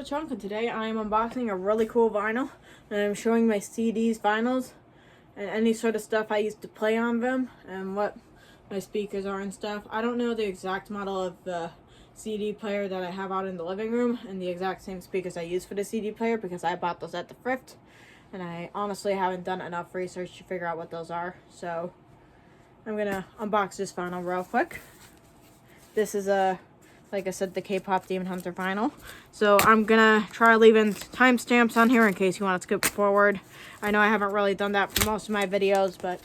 Untitled Chunk, and today I am unboxing a really cool vinyl, and I'm showing my CDs, vinyls, and any sort of stuff I used to play on them, and what my speakers are and stuff. I don't know the exact model of the CD player that I have out in the living room, and the exact same speakers I use for the CD player, because I bought those at the thrift, and I honestly haven't done enough research to figure out what those are, so I'm gonna unbox this vinyl real quick. This is like I said, the K-pop Demon Hunter vinyl. So I'm gonna try leaving timestamps on here in case you want to skip forward. I know I haven't really done that for most of my videos, but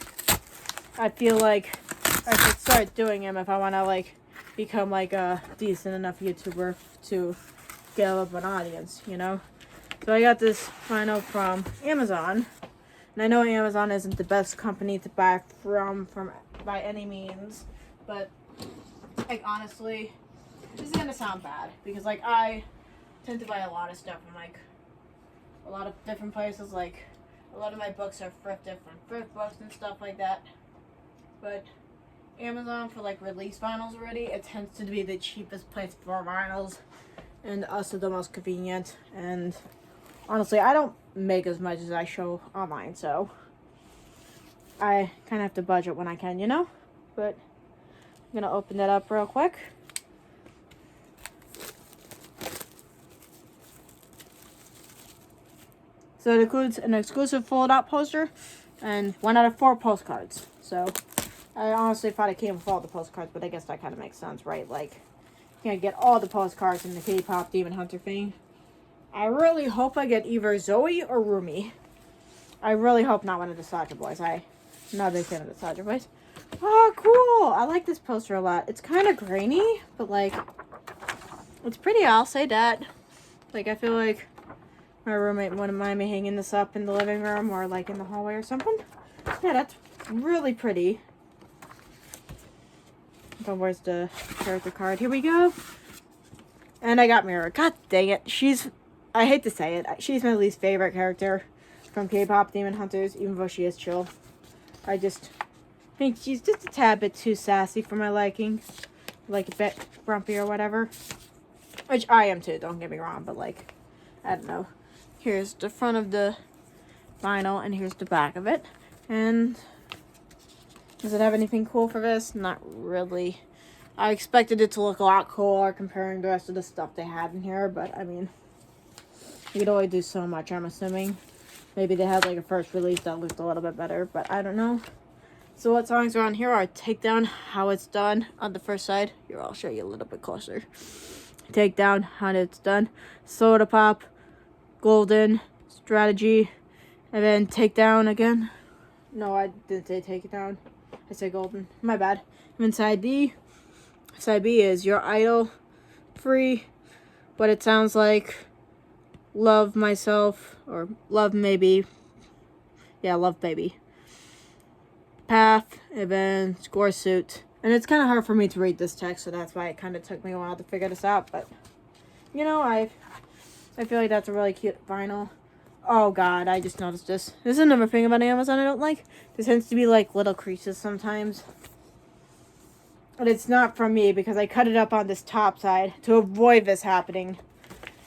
I feel like I should start doing them if I want to like become like a decent enough YouTuber to get up an audience, you know? So I got this vinyl from Amazon, and I know Amazon isn't the best company to buy from by any means, but like honestly, this is gonna sound bad because like I tend to buy a lot of stuff from like a lot of different places. Like a lot of my books are thrifted from thrift books and stuff like that. But Amazon, for like release vinyls already, it tends to be the cheapest place for vinyls and also the most convenient. And honestly, I don't make as much as I show online, so I kind of have to budget when I can, you know? But I'm gonna open that up real quick. So it includes an exclusive fold-out poster and 1 out of 4 postcards. So I honestly thought it came with all the postcards, but I guess that kind of makes sense, right? Like, you can't get all the postcards in the K-pop Demon Hunter thing. I really hope I get either Zoe or Rumi. I really hope not one of the Saja boys. I'm not a big fan of the Saja boys. Oh, cool! I like this poster a lot. It's kind of grainy, but like, it's pretty, I'll say that. Like, I feel like my roommate wouldn't mind me hanging this up in the living room or like in the hallway or something. Yeah, that's really pretty. But where's the character card? Here we go. And I got Mira. God dang it. I hate to say it, she's my least favorite character from K-pop Demon Hunters, even though she is chill. I just think she's just a tad bit too sassy for my liking. Like a bit grumpy or whatever. Which I am too, don't get me wrong, but like, I don't know. Here's the front of the vinyl, and here's the back of it. And does it have anything cool for this? Not really. I expected it to look a lot cooler comparing the rest of the stuff they had in here, but I mean, you could only do so much, I'm assuming. Maybe they had like a first release that looked a little bit better, but I don't know. So what songs are on here are Takedown, How It's Done on the first side. Here, I'll show you a little bit closer. Takedown, How It's Done, Soda Pop, Golden, Strategy, and then Takedown again. No, I didn't say Take It Down. I said Golden. My bad. And then side B. Side B is Your Idol, Free, but it sounds like Love Myself, or Love Maybe. Yeah, Love Baby. Path, and then Score Suit. And it's kind of hard for me to read this text, so that's why it kind of took me a while to figure this out, but you know, I feel like that's a really cute vinyl. Oh god, I just noticed this. This is another thing about Amazon I don't like. There tends to be like little creases sometimes. But it's not from me because I cut it up on this top side to avoid this happening.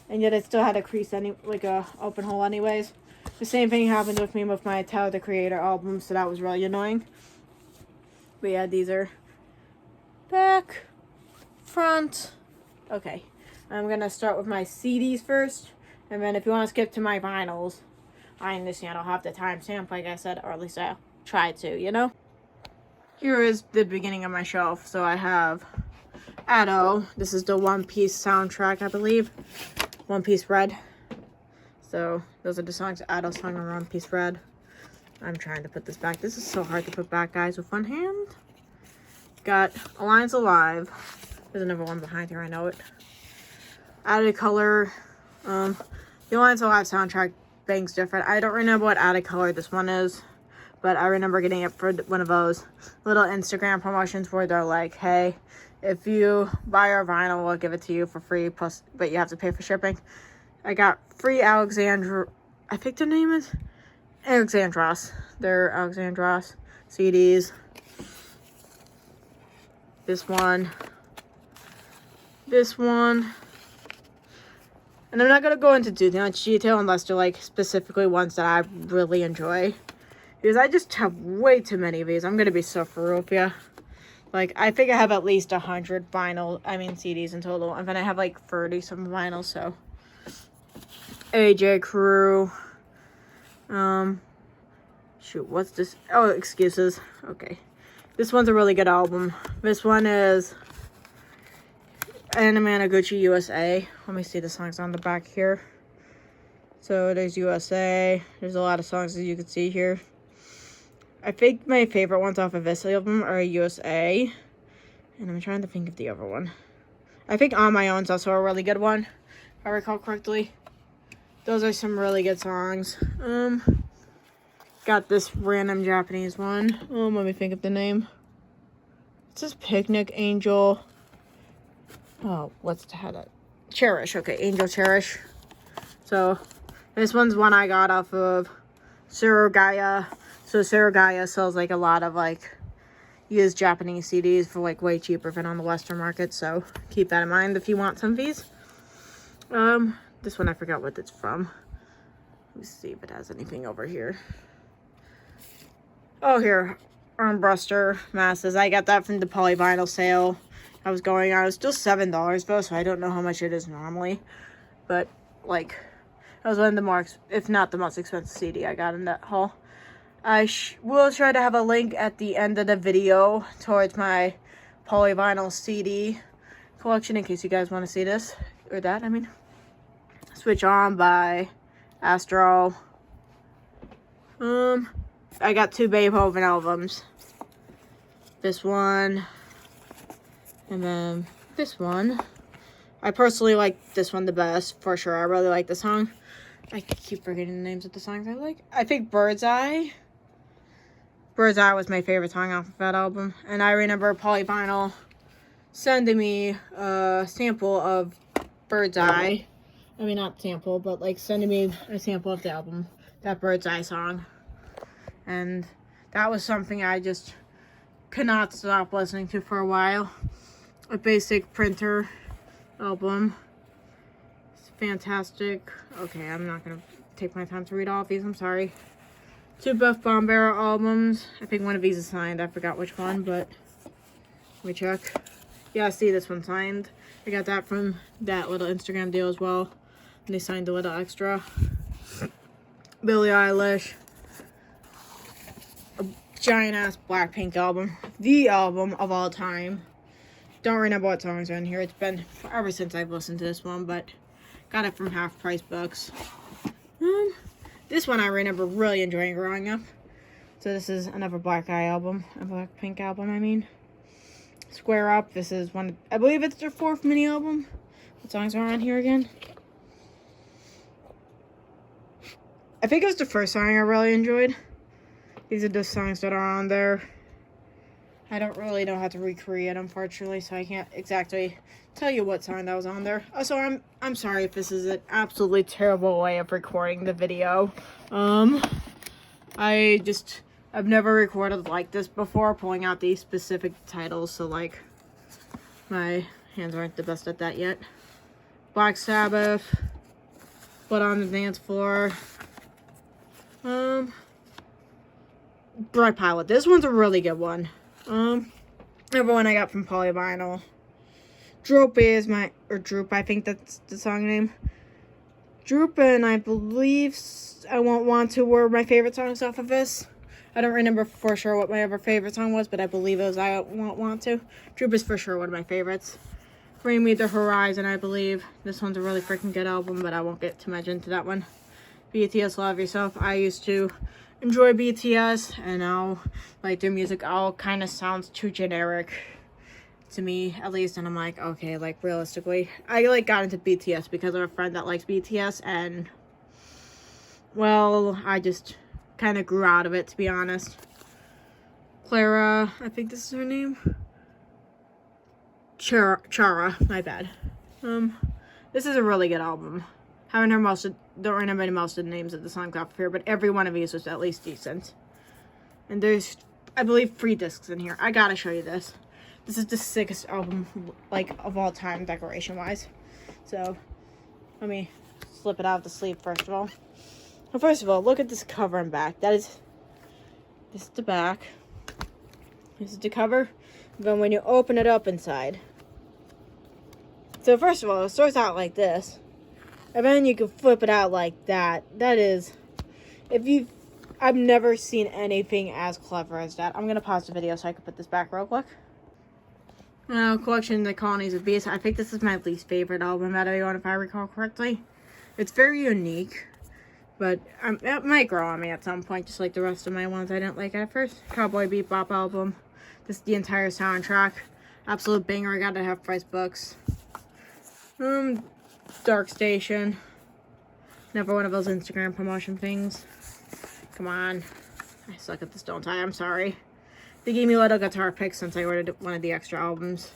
And yet it still had a crease, like a open hole anyways. The same thing happened with me with my Tyler the Creator album, so that was really annoying. But yeah, these are back, front. Okay. I'm going to start with my CDs first, and then if you want to skip to my vinyls, I understand I'll have the timestamp, like I said, or at least I'll try to, you know? Here is the beginning of my shelf. So I have Addo. This is the One Piece soundtrack, I believe. One Piece Red. So those are the songs Addo sung on One Piece Red. I'm trying to put this back. This is so hard to put back, guys, with one hand. Got Alliance Alive. There's another one behind here, I know it. Added Color. The Alliance Alive soundtrack bangs different. I don't remember what Added Color this one is, but I remember getting it for one of those little Instagram promotions where they're like, hey, if you buy our vinyl, we'll give it to you for free, plus, but you have to pay for shipping. I got free Alexandra, I think the name is Alexandros. They're Alexandros CDs. This one, And I'm not going to go into too much detail unless they're, like, specifically ones that I really enjoy. Because I just have way too many of these. I'm going to be so for real with you. Like, I think I have at least 100 CDs in total. And then I have, like, 30-some vinyl, so. AJ Crew. Shoot, what's this? Oh, Excuses. Okay. This one's a really good album. This one is Anamanaguchi USA. Let me see the songs on the back here. So there's USA. There's a lot of songs as you can see here. I think my favorite ones off of this album are USA. And I'm trying to think of the other one. I think On My Own's also a really good one, if I recall correctly. Those are some really good songs. Got this random Japanese one. Let me think of the name. It says Picnic Angel. Oh, what's the head of? Cherish. Okay, Angel Cherish. So, this one's one I got off of Surugaya. So, Surugaya sells, like, a lot of, like, used Japanese CDs for, like, way cheaper than on the Western market. So, keep that in mind if you want some of these. This one I forgot what it's from. Let's see if it has anything over here. Oh, here. Armbruster Masses. I got that from the polyvinyl sale I was going on. It was still $7 though, so I don't know how much it is normally. But, like, that was one of the more, if not the most expensive CD I got in that haul. I will try to have a link at the end of the video towards my polyvinyl CD collection in case you guys want to see this. Or that, I mean. Switch On by Astro. I got 2 Beethoven albums. This one. And then this one. I personally like this one the best, for sure. I really like the song. I keep forgetting the names of the songs I like. I think Bird's Eye. Bird's Eye was my favorite song off of that album. And I remember Polyvinyl sending me a sample of Bird's Eye. I mean, not sample, but, like, sending me a sample of the album. That Bird's Eye song. And that was something I just could not stop listening to for a while. A Basic Printer album. It's fantastic. Okay, I'm not going to take my time to read all of these. I'm sorry. 2 Buff Bombera albums. I think one of these is signed. I forgot which one, but let me check. Yeah, I see this one signed. I got that from that little Instagram deal as well. And they signed a little extra. Billie Eilish. A giant-ass Blackpink album. The album of all time. Don't remember what songs are in here. It's been forever since I've listened to this one, but got it from Half Price Books. This one I remember really enjoying growing up. So this is another Black Eye album. A Blackpink album, I mean. Square Up. This is one, I believe it's their 4th mini album. What songs are on here again? I think it was the first song I really enjoyed. These are the songs that are on there. I don't really know how to recreate, unfortunately, so I can't exactly tell you what song that was on there. Also, I'm sorry if this is an absolutely terrible way of recording the video. I've never recorded like this before, pulling out these specific titles, so, like, my hands aren't the best at that yet. Black Sabbath, Blood on the Dance Floor. Bright Pilot. This one's a really good one. Everyone I got from Polyvinyl. Droop is Droop, I think that's the song name. Droop and I believe I Won't Want To were my favorite songs off of this. I don't remember for sure what my other favorite song was, but I believe it was I Won't Want To. Droop is for sure one of my favorites. Bring Me the Horizon, I believe. This one's a really freaking good album, but I won't get too much into that one. BTS Love Yourself. I used to enjoy BTS, and now, like, their music all kind of sounds too generic to me, at least, and I'm like, okay, like, realistically, I, like, got into BTS because of a friend that likes BTS, and, well, I just kind of grew out of it, to be honest. Clara, I think this is her name. Chara, my bad. This is a really good album. Haven't heard don't remember most of the names of the songs off here, but every one of these was at least decent. And there's, I believe, 3 discs in here. I gotta show you this. This is the sickest album, like, of all time, decoration-wise. So, Let me slip it out of the sleeve first of all. Well, first of all, look at this cover and back. This is the back. This is the cover. Then when you open it up inside. So first of all, it starts out like this. And then you can flip it out like that. That is, I've never seen anything as clever as that. I'm going to pause the video so I can put this back real quick. Now, Collection The Colonies of Beasts. I think this is my least favorite album that I own, if I recall correctly. It's very unique. But it might grow on me at some point, just like the rest of my ones I didn't like at first. Cowboy Bebop album. This is the entire soundtrack. Absolute banger. I got to have price books. Dark Station. Never one of those Instagram promotion things. Come on. I suck at this, don't I? I'm sorry. They gave me little guitar picks since I ordered one of the extra albums.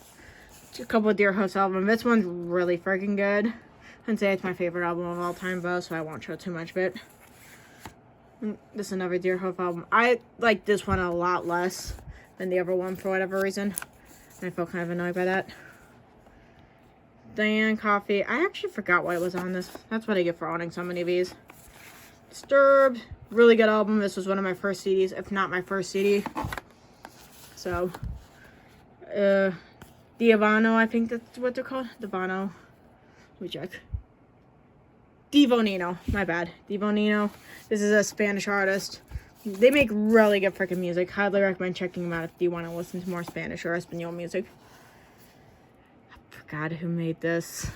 A couple of Dear Host albums. This one's really freaking good. I'd say it's my favorite album of all time, though, so I won't show too much of it. This is another Dear Hope album. I like this one a lot less than the other one for whatever reason. And I felt kind of annoyed by that. Diane Coffee. I actually forgot why it was on this. That's what I get for owning so many of these. Disturbed. Really good album. This was one of my first CDs, if not my first CD. So, Diavano, I think that's what they're called. Divano. Let me check. Divonino, my bad. Divonino. This is a Spanish artist. They make really good freaking music. Highly recommend checking them out if you want to listen to more Spanish or Espanol music. I forgot who made this.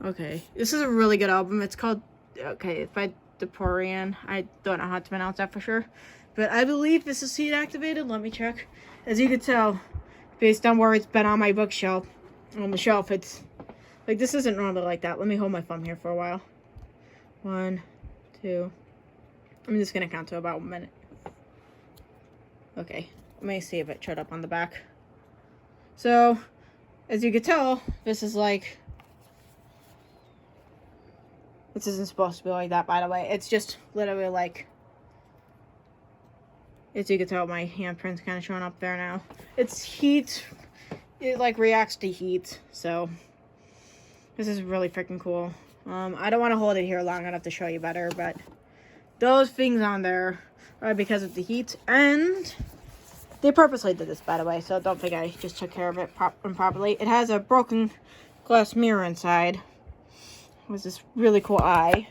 Okay. This is a really good album. It's called, okay, it's by Deporian. I don't know how to pronounce that for sure. But I believe this is seed activated. Let me check. As you can tell, based on where it's been on my bookshelf, on the shelf, it's, like, this isn't normally like that. Let me hold my thumb here for a while. 1, 2. I'm just going to count to about 1 minute. Okay. Let me see if it showed up on the back. So, as you can tell, this is like... This isn't supposed to be like that, by the way. It's just literally like... As you can tell, my handprint's kind of showing up there now. It's heat. It, like, reacts to heat. So, this is really freaking cool. I don't want to hold it here long enough to show you better, but those things on there are because of the heat, and they purposely did this, by the way, so don't think I just took care of it improperly. It has a broken glass mirror inside. With this really cool eye.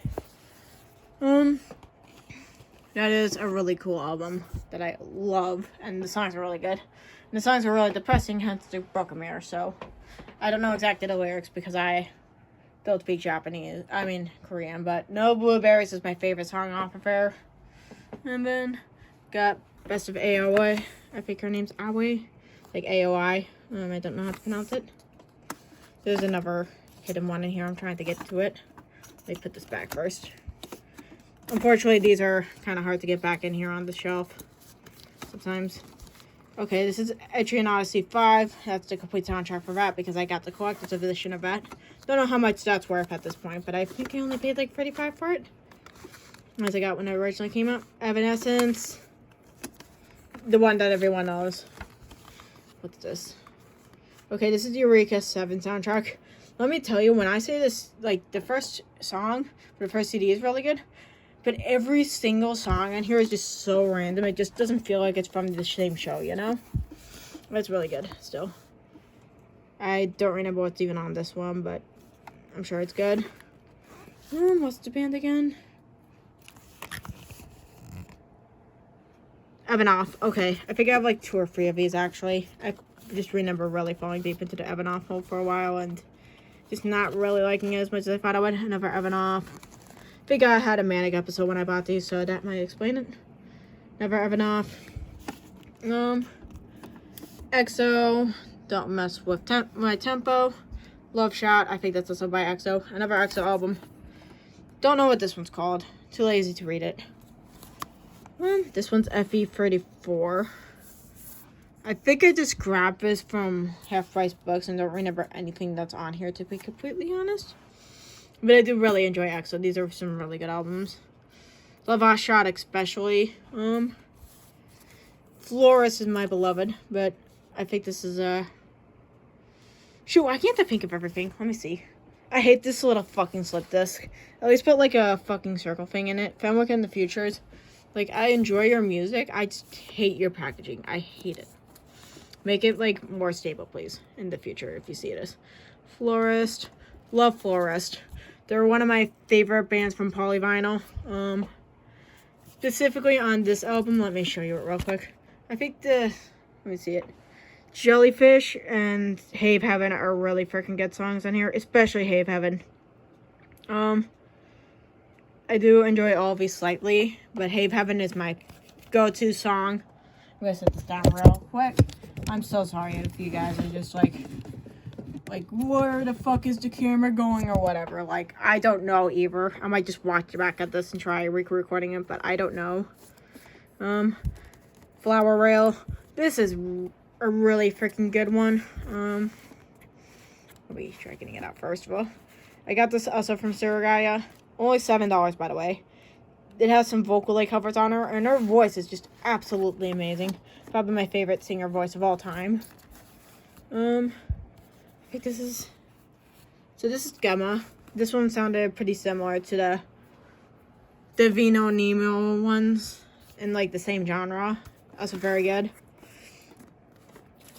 That is a really cool album that I love, and the songs are really good. And the songs are really depressing, hence the broken mirror, so I don't know exactly the lyrics because I don't speak Japanese. I mean, Korean, but No Blueberries is my favorite song off of her. And then, got Best of AOI. I think her name's Aoi. Like AOI. I don't know how to pronounce it. There's another hidden one in here. I'm trying to get to it. Let me put this back first. Unfortunately, these are kind of hard to get back in here on the shelf. Sometimes. Okay, this is Etrian Odyssey 5. That's the complete soundtrack for that because I got the collector's edition of that. Don't know how much that's worth at this point, but I think I only paid like $35 for it. As I got when it originally came out. Evanescence. The one that everyone knows. What's this? Okay, this is the Eureka 7 soundtrack. Let me tell you, when I say this, like, the first song for the first CD is really good. But every single song on here is just so random. It just doesn't feel like it's from the same show, you know? It's really good, still. I don't remember what's even on this one, but I'm sure it's good. What's the band again? Evanoff. Okay, I think I have like 2 or 3 of these, actually. I just remember really falling deep into the Evanoff hole for a while and just not really liking it as much as I thought I would. Another Evanoff. I think I had a manic episode when I bought these, so that might explain it. Never Evanoff. EXO. Don't mess with my tempo. Love Shot. I think that's also by EXO. Another EXO album. Don't know what this one's called. Too lazy to read it. This one's FE34. I think I just grabbed this from Half Price Books and don't remember anything that's on here, to be completely honest. But I do really enjoy EXO. These are some really good albums. Love Shot especially. Florist is my beloved, but I think this is a... Shoot, I can't think of everything. Let me see. I hate this little fucking slip disc. At least put like a fucking circle thing in it. If I'm looking in the futures, like, I enjoy your music. I just hate your packaging. I hate it. Make it like more stable, please, in the future if you see this. Florist. Love Florist. They're one of my favorite bands from Polyvinyl. Specifically on this album, let me show you it real quick. I think let me see it. Jellyfish and Have Heaven are really freaking good songs on here, especially Have Heaven. I do enjoy all of these slightly, but Have Heaven is my go-to song. I'm gonna set this down real quick. I'm so sorry if you guys are just like, where the fuck is the camera going or whatever. Like, I don't know either. I might just watch back at this and try recording it, but I don't know. Flower Rail. This is a really freaking good one. Let me try getting it out first of all. I got this also from Suragaya. Only $7, by the way. It has some vocal covers on her, and her voice is just absolutely amazing. Probably my favorite singer voice of all time. I think this is... So this is Gemma. This one sounded pretty similar to the Vino Nemo ones in like the same genre. Also very good.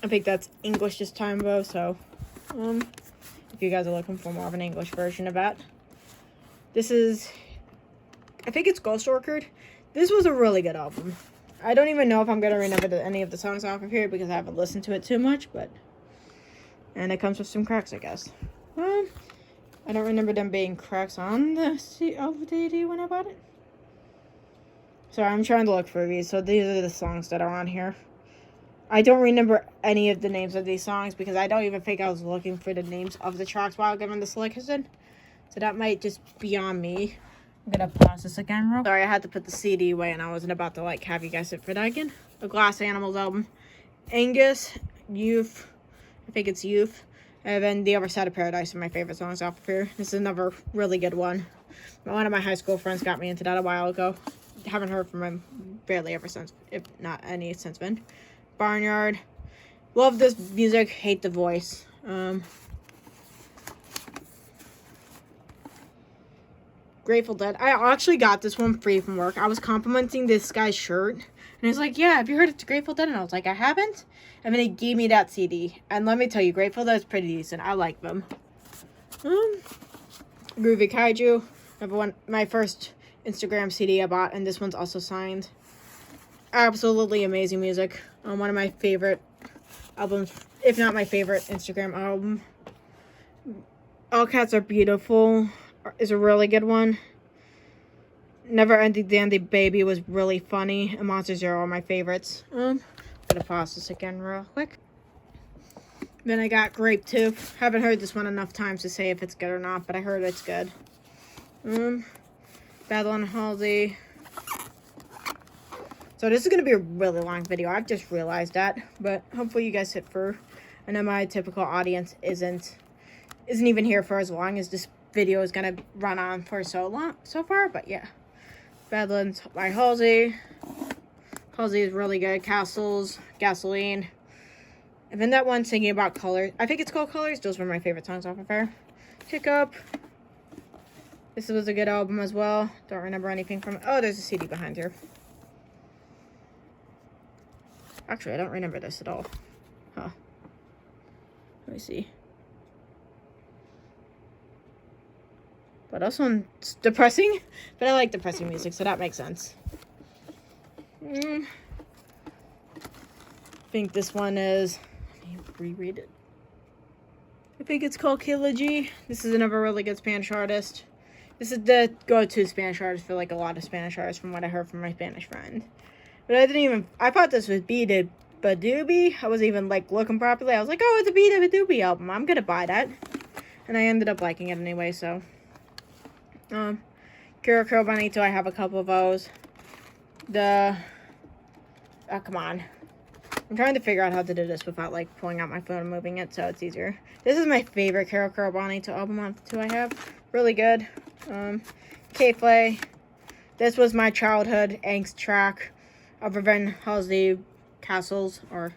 I think that's English this time though, so if you guys are looking for more of an English version of that. This is, I think it's Ghost Orchid. This was a really good album. I don't even know if I'm going to remember any of the songs off of here because I haven't listened to it too much, but... And it comes with some cracks, I guess. I don't remember them being cracks on the CD when I bought it. Sorry, I'm trying to look for these. So these are the songs that are on here. I don't remember any of the names of these songs because I don't even think I was looking for the names of the tracks while giving the selection. So that might just be on me. I'm gonna pause this again real quick. Sorry, I had to put the CD away and I wasn't about to like have you guys sit for that again. A Glass Animals album. Angus, Youth. I think it's Youth. And then The Other Side of Paradise are my favorite songs off of here. This is another really good one. One of my high school friends got me into that a while ago. Haven't heard from him barely ever since, if not any since then. Barnyard. Love this music, hate the voice. Grateful Dead. I actually got this one free from work. I was complimenting this guy's shirt. And he's like, yeah, have you heard of Grateful Dead? And I was like, I haven't. And then he gave me that CD. And let me tell you, Grateful Dead is pretty decent. I like them. Groovy Kaiju. Number one, my first Instagram CD I bought. And this one's also signed. Absolutely amazing music. One of my favorite albums, if not my favorite Instagram album. All Cats Are Beautiful is a really good one. Never Ending Dandy Baby was really funny. And Monster Zero are my favorites. I'm gonna pause this again real quick. Then I got Grape Tooth. Haven't heard this one enough times to say if it's good or not, but I heard it's good. Battle on Halsey. So this is gonna be a really long video. I've just realized that, but hopefully you guys sit through. I know my typical audience isn't even here for as long as this video is gonna run on for so far, but yeah. Badlands by Halsey. Halsey is really good. Castles, Gasoline. And then that one singing about colors. I think it's called Colors. Those were my favorite songs off of her. Hiccup. This was a good album as well. Don't remember anything from it. Oh, there's a CD behind here. Actually, I don't remember this at all. Huh. Let me see. But also depressing. But I like depressing music, so that makes sense. I think this one is... Let me reread it. I think it's called Killa G. This is another really good Spanish artist. This is the go-to Spanish artist for like a lot of Spanish artists from what I heard from my Spanish friend. But I thought this was Beat Badoobie. I wasn't even like looking properly. I was like, oh, it's a Beat Badoobie album. I'm gonna buy that. And I ended up liking it anyway, so... Kira Curl Bonito, I have a couple of those. Oh, come on. I'm trying to figure out how to do this without, like, pulling out my phone and moving it, so it's easier. This is my favorite Kira Curl Bonito album of the two I have. Really good. K-Flay. This was my childhood angst track. Other than Halsey Castles, or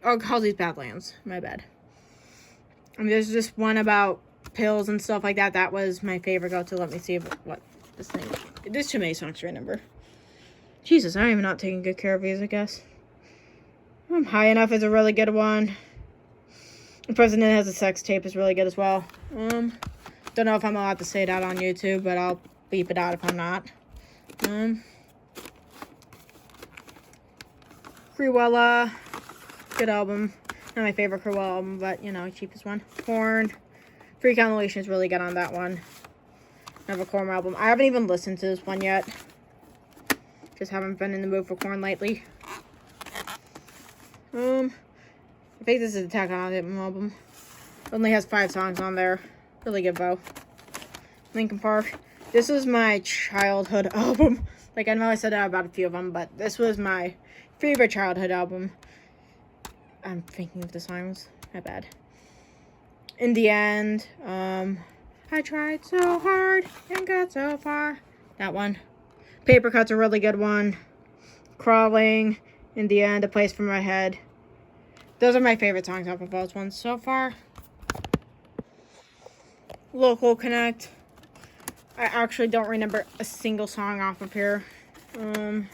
Halsey's Badlands. My bad. I mean, there's just one about pills and stuff like that. That was my favorite go-to. Let me see what this thing. There's too many songs to remember. Jesus, I am not taking good care of these, I guess. High Enough is a really good one. The President Has a Sex Tape is really good as well. Don't know if I'm allowed to say that on YouTube, but I'll beep it out if I'm not. Cruella, good album. Not my favorite Cruella album, but, you know, cheapest one. Korn. Freak on the Leash is really good on that one. Another Korn album. I haven't even listened to this one yet. Just haven't been in the mood for Korn lately. I think this is the Attack on Titan album. Only has 5 songs on there. Really good though. Linkin Park. This was my childhood album. Like, I know I said that about a few of them, but this was my favorite childhood album. I'm thinking of the songs. My bad. In the End. I tried so hard and got so far. That one. Paper Cut's a really good one. Crawling. In the End. A Place for My Head. Those are my favorite songs off of those ones so far. Local Connect. I actually don't remember a single song off of here. Madoka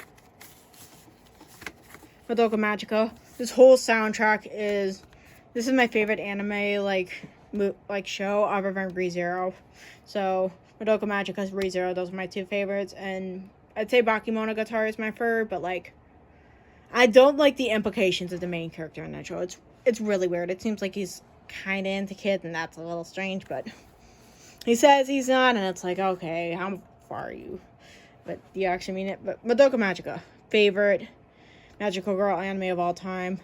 Magica. This whole soundtrack is... This is my favorite anime, like show other than ReZero. So, Madoka Magica, ReZero, those are my 2 favorites. And I'd say Bakemonogatari is my third, but, like... I don't like the implications of the main character in that show. It's really weird. It seems like he's kind of into kids, and that's a little strange, but... He says he's not, and it's like, okay, how far are you? But you actually mean it. But Madoka Magica, favorite magical girl anime of all time.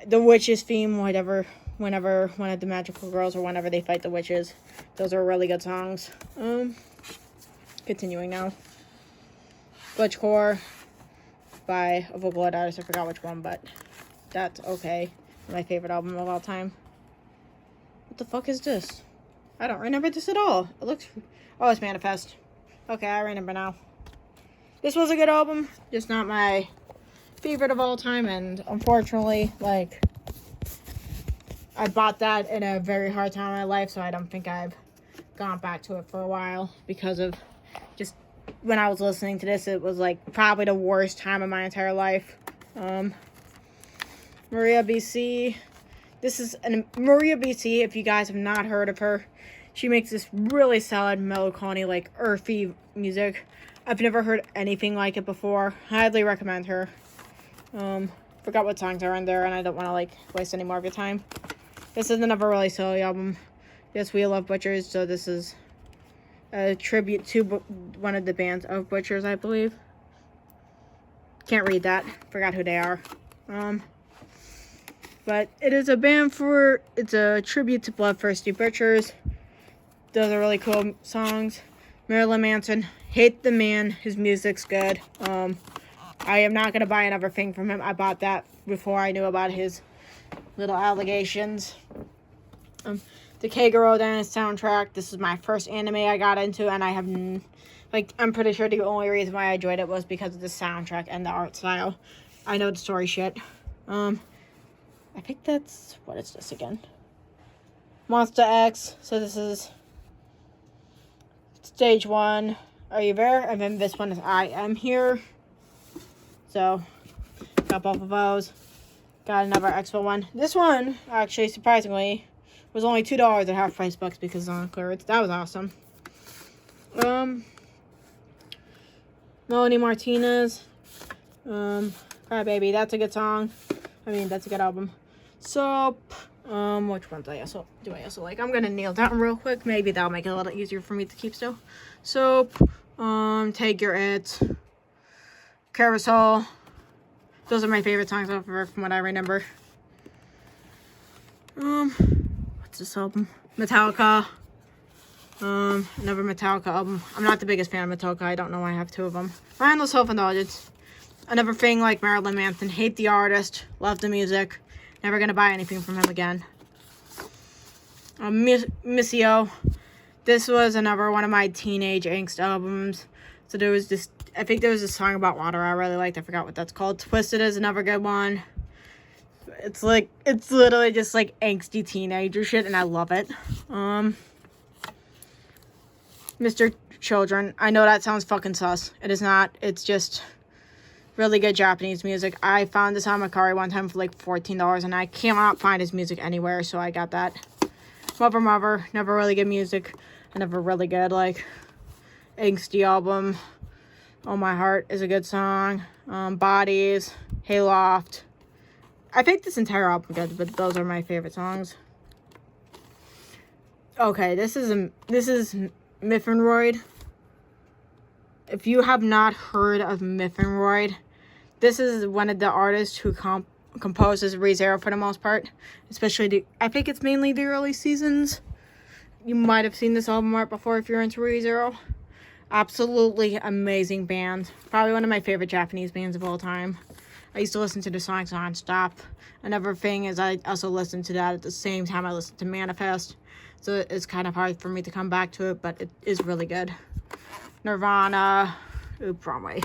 The witches theme, whenever one of the magical girls or whenever they fight the witches. Those are really good songs. Continuing now. Glitchcore by a Vocaloid artist. I forgot which one, but that's okay. My favorite album of all time. What the fuck is this? I don't remember this at all. It looks... Oh, it's Manifest. Okay, I remember now. This was a good album. Just not my favorite of all time. And unfortunately, like... I bought that in a very hard time in my life. So I don't think I've gone back to it for a while. Because of... Just... When I was listening to this, it was like probably the worst time of my entire life. Maria BC. This is... Maria BC, if you guys have not heard of her... She makes this really solid, melancholy, like, earthy music. I've never heard anything like it before. Highly recommend her. Forgot what songs are in there, and I don't want to, like, waste any more of your time. This is another really silly album. Yes, we love Butchers, so this is a tribute to one of the bands of Butchers, I believe. Can't read that. Forgot who they are. But it is a band for... It's a tribute to Bloodthirsty Butchers. Those are really cool songs. Marilyn Manson. Hate the man. His music's good. I am not going to buy another thing from him. I bought that before I knew about his little allegations. The Kagero Dance soundtrack. This is my first anime I got into, and I have... I'm pretty sure the only reason why I enjoyed it was because of the soundtrack and the art style. I know the story shit. I think that's... What is this again? Monster X. So this is... Stage 1, Are You There? And then this one is I Am Here. So, got both of those. Got another Expo one. This one, actually, surprisingly, was only $2 at half price bucks because it's on clearance. That was awesome. Melanie Martinez. Cry Baby, that's a good song. I mean, that's a good album. Soap. Which ones do I also like? I'm gonna kneel down real quick. Maybe that'll make it a little easier for me to keep still. Soap. Take Your It. Carousel. Those are my favorite songs off of her from what I remember. What's this album? Metallica. Another Metallica album. I'm not the biggest fan of Metallica. I don't know why I have 2 of them. Mindless Self-Indulgence. Another thing like Marilyn Manson. Hate the artist. Love the music. Never gonna buy anything from him again. Missio. This was another one of my teenage angst albums. So there was this... I think there was a song about water I really liked. I forgot what that's called. Twisted is another good one. It's literally just like angsty teenager shit, and I love it. Mr. Children. I know that sounds fucking sus. It is not. It's just really good Japanese music. I found this on Mercari one time for like $14, and I cannot find his music anywhere, so I got that. Mother, never really good music. And never really good, like, angsty album. Oh My Heart is a good song. Bodies, Hayloft. I think this entire album good, but those are my favorite songs. Okay, this is Miffenroyd. If you have not heard of Miffenroyd, this is one of the artists who composes ReZero for the most part. Especially, I think it's mainly the early seasons. You might have seen this album art before if you're into ReZero. Absolutely amazing band. Probably one of my favorite Japanese bands of all time. I used to listen to the songs non-stop. Another thing is I also listened to that at the same time I listened to Manifest. So it's kind of hard for me to come back to it, but it is really good. Nirvana. Oops, wrong way.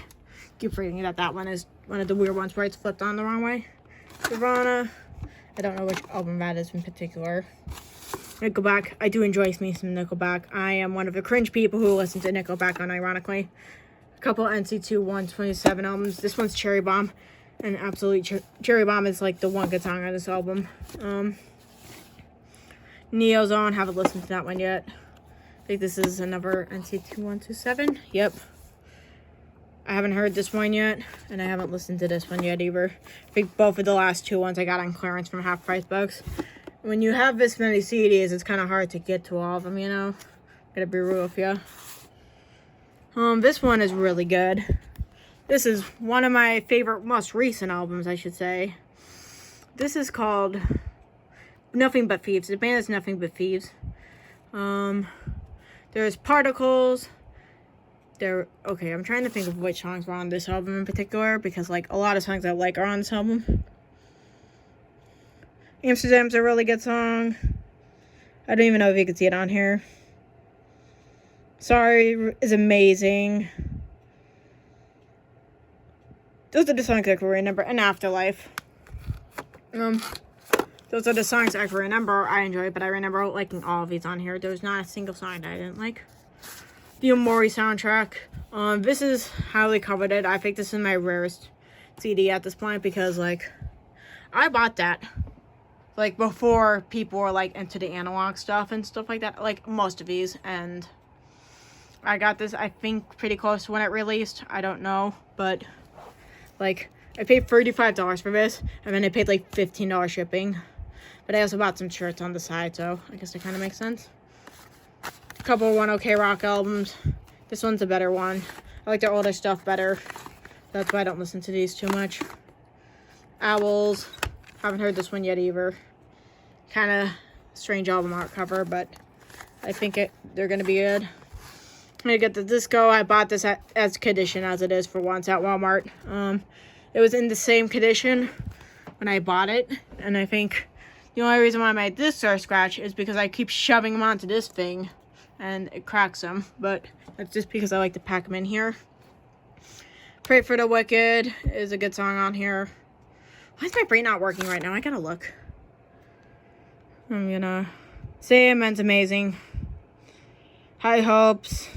Keep forgetting that one is one of the weird ones where it's flipped on the wrong way. Nirvana. I don't know which album that is in particular. Nickelback. I do enjoy me some Nickelback. I am one of the cringe people who listen to Nickelback unironically. A couple NC2 127 albums. This one's Cherry Bomb. And absolutely, Cherry Bomb is like the one good song on this album. Neozone. Haven't listened to that one yet. I think this is another NC2 127. Yep. I haven't heard this one yet. And I haven't listened to this one yet either. I think both of the last two ones I got on clearance from Half Price Books. When you have this many CDs, it's kind of hard to get to all of them, you know? Gotta be real with you. This one is really good. This is one of my favorite, most recent albums, I should say. This is called Nothing But Thieves. The band is Nothing But Thieves. There's Particles. Okay, I'm trying to think of which songs were on this album in particular, because, like, a lot of songs I like are on this album. Amsterdam's a really good song. I don't even know if you can see it on here. Sorry is amazing. Those are the songs I can remember. And Afterlife. Those are the songs I can remember I enjoy, but I remember liking all of these on here. There's not a single song that I didn't like. The Omori soundtrack. This is highly coveted. I think this is my rarest CD at this point because, like, I bought that. Like, before people were, like, into the analog stuff and stuff like that. Like, most of these. And I got this, I think, pretty close to when it released. I don't know. But, like, I paid $35 for this. And then I paid, like, $15 shipping. But I also bought some shirts on the side. So, I guess that kind of makes sense. A couple of One OK Rock albums. This one's a better one. I like their older stuff better. That's why I don't listen to these too much. Owls. Haven't heard this one yet either. Kind of strange album art cover, but I think they're going to be good. I'm going to get the disco. I bought this as condition as it is for once at Walmart. It was in the same condition when I bought it. And I think the only reason why my discs are scratched is because I keep shoving them onto this thing. And it cracks them. But that's just because I like to pack them in here. Pray for the Wicked is a good song on here. Why is my brain not working right now? I gotta look. I'm gonna say Amen's amazing. High Hopes.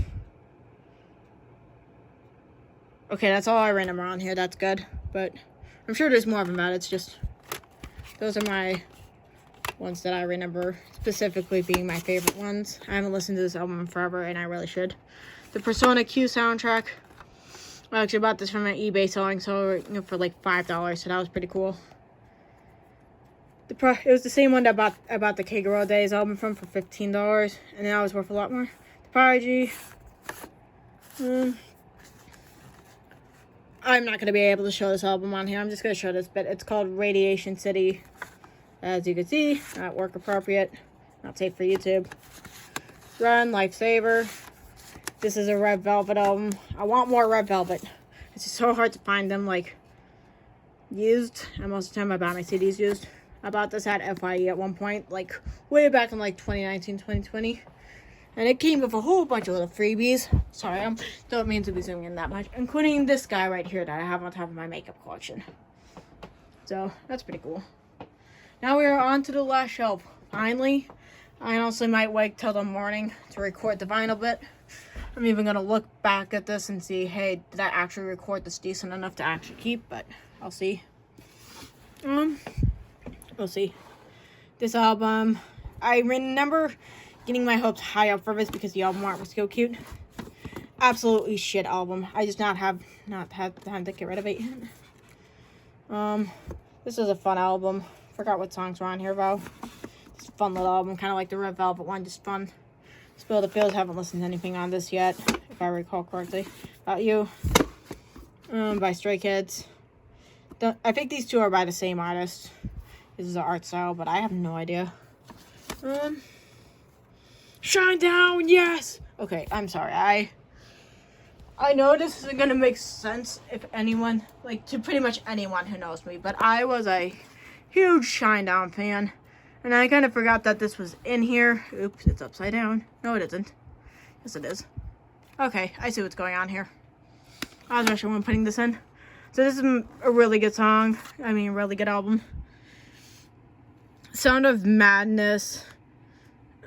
Okay, that's all I remember on here. That's good. But I'm sure there's more of them out. It's just, those are my ones that I remember specifically being my favorite ones. I haven't listened to this album in forever, and I really should. The Persona Q soundtrack. I actually bought this from an eBay selling for like $5, so that was pretty cool. It was the same one that I bought the Kagero Days album from for $15, and that was worth a lot more. The Prodigy. I'm not going to be able to show this album on here. I'm just going to show this bit. It's called Radiation City. As you can see, not work appropriate. Not safe for YouTube. Run, Lifesaver. This is a Red Velvet album. I want more Red Velvet. It's just so hard to find them, like, used. And most of the time I buy my CDs used. I bought this at FYE at one point, like, way back in, like, 2019, 2020. And it came with a whole bunch of little freebies. Sorry, I don't mean to be zooming in that much. Including this guy right here that I have on top of my makeup collection. So, that's pretty cool. Now we are on to the last shelf. Finally, I honestly might wait till the morning to record the vinyl bit. I'm even going to look back at this and see, hey, did I actually record this decent enough to actually keep? But I'll see. We'll see. This album, I remember getting my hopes high up for this because the album art was so cute. Absolutely shit album. I just not had time to get rid of it. This is a fun album. Forgot what songs were on here though. It's a fun little album, kind of like the Red Velvet one, just fun. Spill the Pills, haven't listened to anything on this yet, if I recall correctly. About You, by Stray Kids. I think these two are by the same artist. This is the art style, but I have no idea. Shine Down, yes! Okay, I'm sorry. I know this isn't gonna make sense if anyone, like, to pretty much anyone who knows me, but I was a huge Shine Down fan. And I kind of forgot that this was in here. Oops, it's upside down. No, it isn't. Yes, it is. Okay, I see what's going on here. I was rushing when putting this in. So this is a really good song. I mean, really good album. Sound of Madness.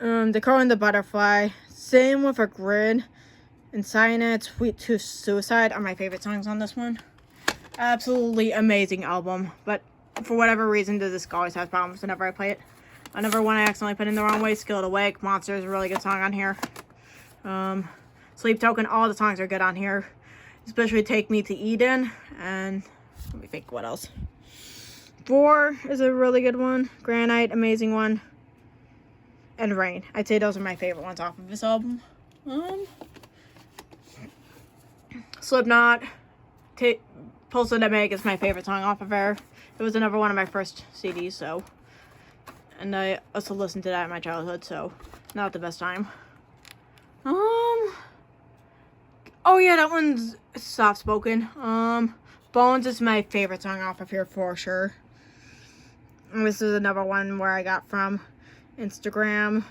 The Crow and the Butterfly. Same with a Grid. And Cyanide, Sweet Tooth Suicide are my favorite songs on this one. Absolutely amazing album. But for whatever reason, the disc always has problems whenever I play it. Another one I accidentally put in the wrong way. Skilled Awake. Monster is a really good song on here. Sleep Token. All the songs are good on here. Especially Take Me to Eden. And let me think what else. 4 is a really good one. Granite, amazing one. And Rain. I'd say those are my favorite ones off of this album. Slipknot. Pulse of the Meg is my favorite song off of there. It was another one of my first CDs, so. And I also listened to that in my childhood, so not the best time. Oh yeah, that one's soft spoken. Bones is my favorite song off of here for sure. And this is another one where I got from Instagram.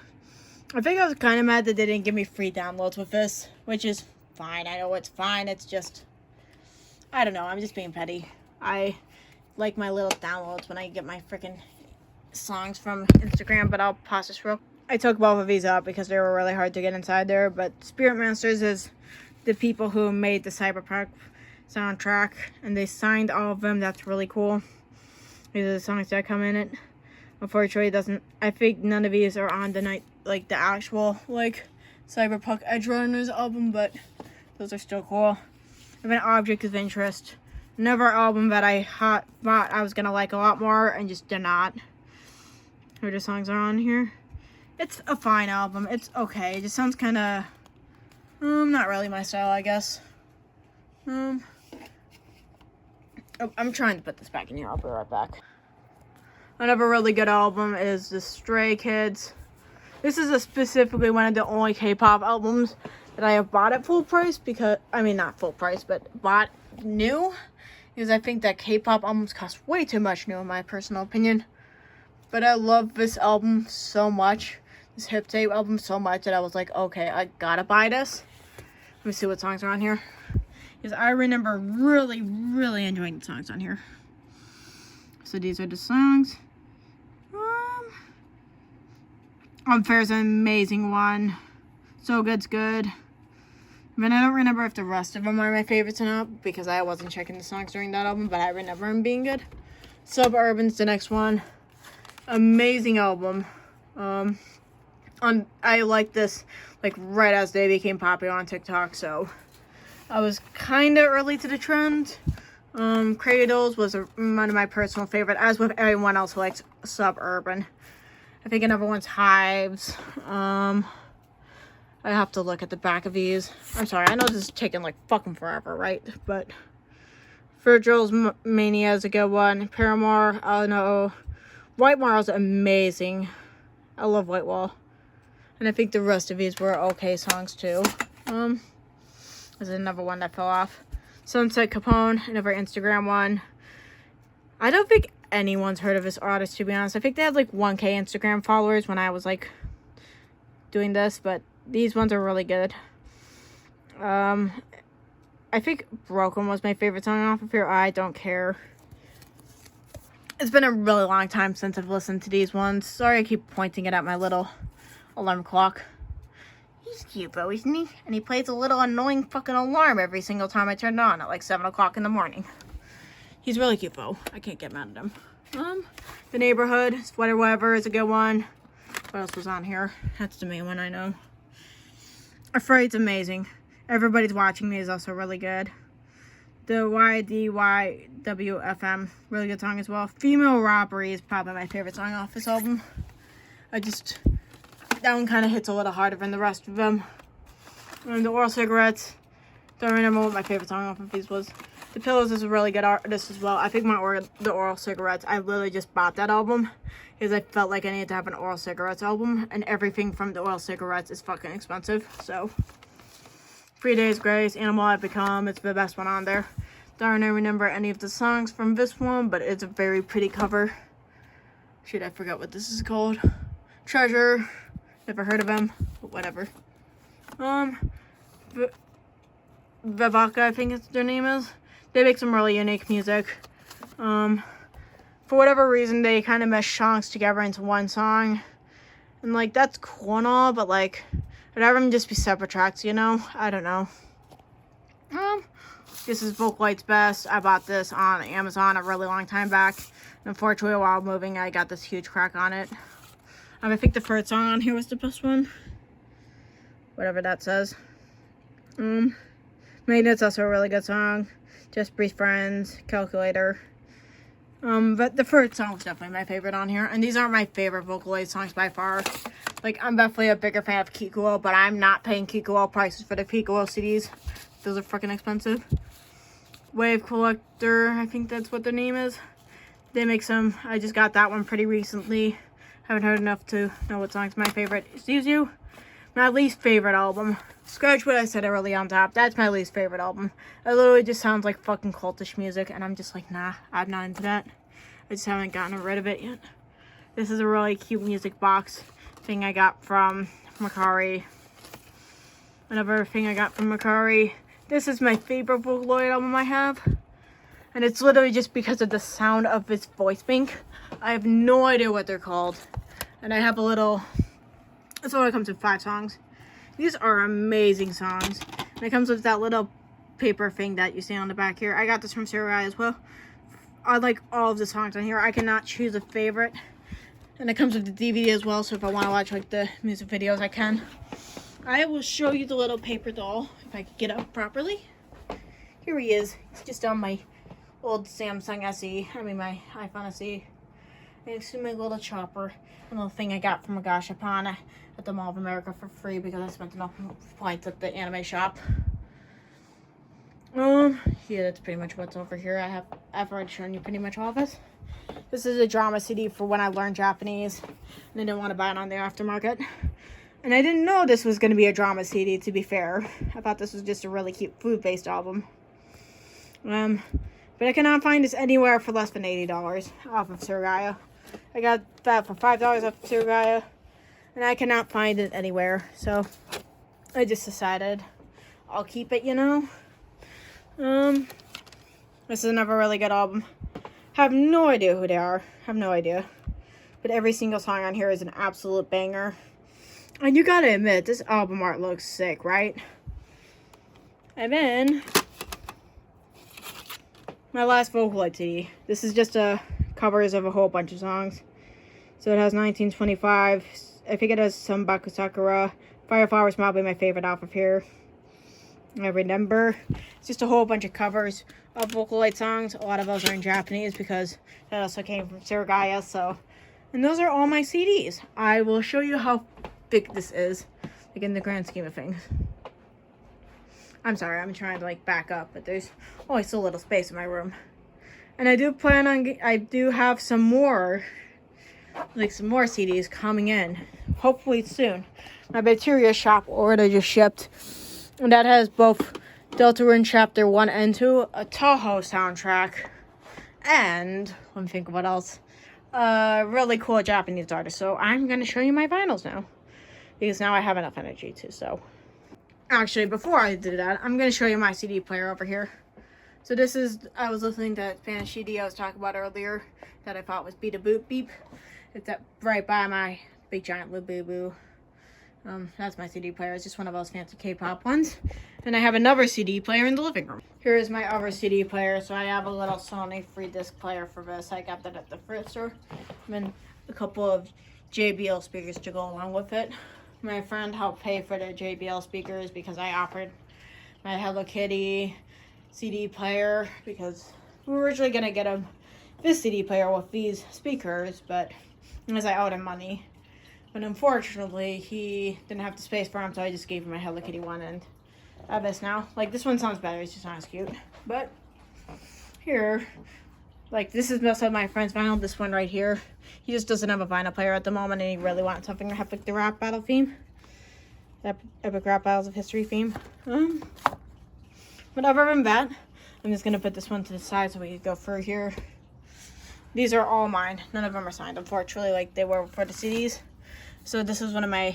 I think I was kind of mad that they didn't give me free downloads with this, which is fine. I know it's fine. It's just, I don't know. I'm just being petty. I like my little downloads when I get my freaking songs from Instagram, but I'll pause this real. I took both of these out because they were really hard to get inside there, but Spirit Masters is the people who made the Cyberpunk soundtrack, and they signed all of them. That's really cool. These are the songs that come in it. Unfortunately, it doesn't, I think none of these are on the night, like the actual, like, Cyberpunk Edgerunners album, but those are still cool. I have an Object of Interest. Another album that I thought I was gonna like a lot more and just did not. Here the songs are on here. It's a fine album. It's okay. It just sounds kind of, not really my style, I guess. I'm trying to put this back in here. I'll be right back. Another really good album is the Stray Kids. This is specifically one of the only K-pop albums that I have bought at full price because, I mean, not full price, but bought new. Because I think that K-pop albums cost way too much new in my personal opinion. But I love this album so much. This Hip Tape album so much that I was like, okay, I gotta buy this. Let me see what songs are on here. Because I remember really, really enjoying the songs on here. So these are the songs. Unfair's an amazing one. So Good's good. I mean, I don't remember if the rest of them are my favorites or not because I wasn't checking the songs during that album, but I remember them being good. Suburban's the next one. Amazing album. I like this like right as they became popular on TikTok, so I was kind of early to the trend. Cradles was one of my personal favorite, as with everyone else who likes Suburban. I think another one's Hives. I have to look at the back of these. I'm sorry, I know this is taking like fucking forever, right? But Virgil's Mania is a good one. Paramore, I don't know. White Wall's amazing. I love White Wall. And I think the rest of these were okay songs too. There's another one that fell off. Sunset Capone, another Instagram one. I don't think anyone's heard of this artist, to be honest. I think they had like 1K Instagram followers when I was like doing this, but these ones are really good. I think Broken was my favorite song off of here. I Don't Care. It's been a really long time since I've listened to these ones. Sorry I keep pointing it at my little alarm clock. He's cute, though, isn't he? And he plays a little annoying fucking alarm every single time I turn it on at like 7 o'clock in the morning. He's really cute, though. I can't get mad at him. The Neighborhood, Sweater Weather is a good one. What else was on here? That's the main one I know. Afraid's amazing. Everybody's Watching Me is also really good. The YDYWFM, really good song as well. Female Robbery is probably my favorite song off this album. That one kind of hits a little harder than the rest of them. And the Oral Cigarettes, don't remember what my favorite song off of these was. The Pillows is a really good artist as well. I think the Oral Cigarettes, I literally just bought that album because I felt like I needed to have an Oral Cigarettes album, and everything from the Oral Cigarettes is fucking expensive, so. 3 Days Grace, Animal I've Become, it's the best one on there. Don't remember any of the songs from this one, but it's a very pretty cover. Shit, I forgot what this is called. Treasure, never heard of them, but whatever. Vivaka, I think their name is. They make some really unique music. For whatever reason, they kind of mesh songs together into one song. And, like, that's cool and all, but, like, I'd rather them just be separate tracks, you know? I don't know. This is Vocalite's Best. I bought this on Amazon a really long time back. Unfortunately, while moving, I got this huge crack on it. I think the third song on here was the best one. Whatever that says. Maintenance, also a really good song. Just Breathe Friends, Calculator. But the first song was definitely my favorite on here. And these aren't my favorite Vocalite songs by far. Like, I'm definitely a bigger fan of Kikuo, but I'm not paying Kikuo prices for the Kikuo CDs. Those are freaking expensive. Wave Collector, I think that's what their name is. They make some, I just got that one pretty recently. Haven't heard enough to know what song's my favorite. Excuse you? My least favorite album. Scratch what I said early on top. That's my least favorite album. It literally just sounds like fucking cultish music, and I'm just like, nah, I'm not into that. I just haven't gotten rid of it yet. This is a really cute music box thing I got from Macari. Another thing I got from Macari. This is my favorite Vocaloid album I have. And it's literally just because of the sound of its voice bank. I have no idea what they're called. And I have a little... This only comes with 5 songs. These are amazing songs. And it comes with that little paper thing that you see on the back here. I got this from Sarai as well. I like all of the songs on here. I cannot choose a favorite. And it comes with the DVD as well, so if I want to watch like the music videos, I can. I will show you the little paper doll, if I can get up properly. Here he is. He's just on my old Samsung SE. I mean my iPhone SE. Next to my little chopper. A little thing I got from Agashapon at the Mall of America for free because I spent enough points at the anime shop. Yeah, that's pretty much what's over here. I've already shown you pretty much all of this. This is a drama CD for when I learned Japanese, and I didn't want to buy it on the aftermarket. And I didn't know this was going to be a drama CD, to be fair. I thought this was just a really cute food-based album. But I cannot find this anywhere for less than $80 off of Surugaya. I got that for $5 off of Surugaya, and I cannot find it anywhere. So I just decided I'll keep it, you know. This is another really good album. Have no idea who they are. Have no idea. But every single song on here is an absolute banger. And you gotta admit, this album art looks sick, right? And then, my last Vocaloid CD. This is just covers of a whole bunch of songs. So it has 1925. I think it has some Baku Sakura. Fireflower is probably my favorite off of here. I remember. It's just a whole bunch of covers of Vocaloid songs. A lot of those are in Japanese because that also came from Surugaya. So, and those are all my CDs. I will show you how big this is, like in the grand scheme of things. I'm sorry, I'm trying to like back up, but there's always so little space in my room. And I do plan on, I do have some more CDs coming in, hopefully soon. My Bacteria shop order just shipped, and that has both Untitled Chapter 1 and 2, a Toho soundtrack, and, let me think of what else, a really cool Japanese artist. So I'm going to show you my vinyls now, because now I have enough energy to, so. Actually, before I do that, I'm going to show you my CD player over here. So this is, I was listening to that Spanish CD I was talking about earlier that I thought was Beat a Boop Beep. It's up right by my big giant Boo. That's my CD player. It's just one of those fancy K-pop ones. And I have another CD player in the living room. Here is my other CD player. So I have a little Sony free disc player for this. I got that at the thrift store. And then a couple of JBL speakers to go along with it. My friend helped pay for the JBL speakers because I offered my Hello Kitty CD player because we were originally gonna get this CD player with these speakers, but as I owed him money. But unfortunately, he didn't have the space for him, so I just gave him my Hello Kitty one, and I have this now. Like, this one sounds better, it's just not as cute. But here, like, this is most of my friend's vinyl. This one right here, he just doesn't have a vinyl player at the moment, and he really wants something to have like the rap battle theme. Epic Rap Battles of History theme. But other than that, I'm just gonna put this one to the side so we can go through here. These are all mine. None of them are signed, unfortunately, like they were for the CDs. So this is one of my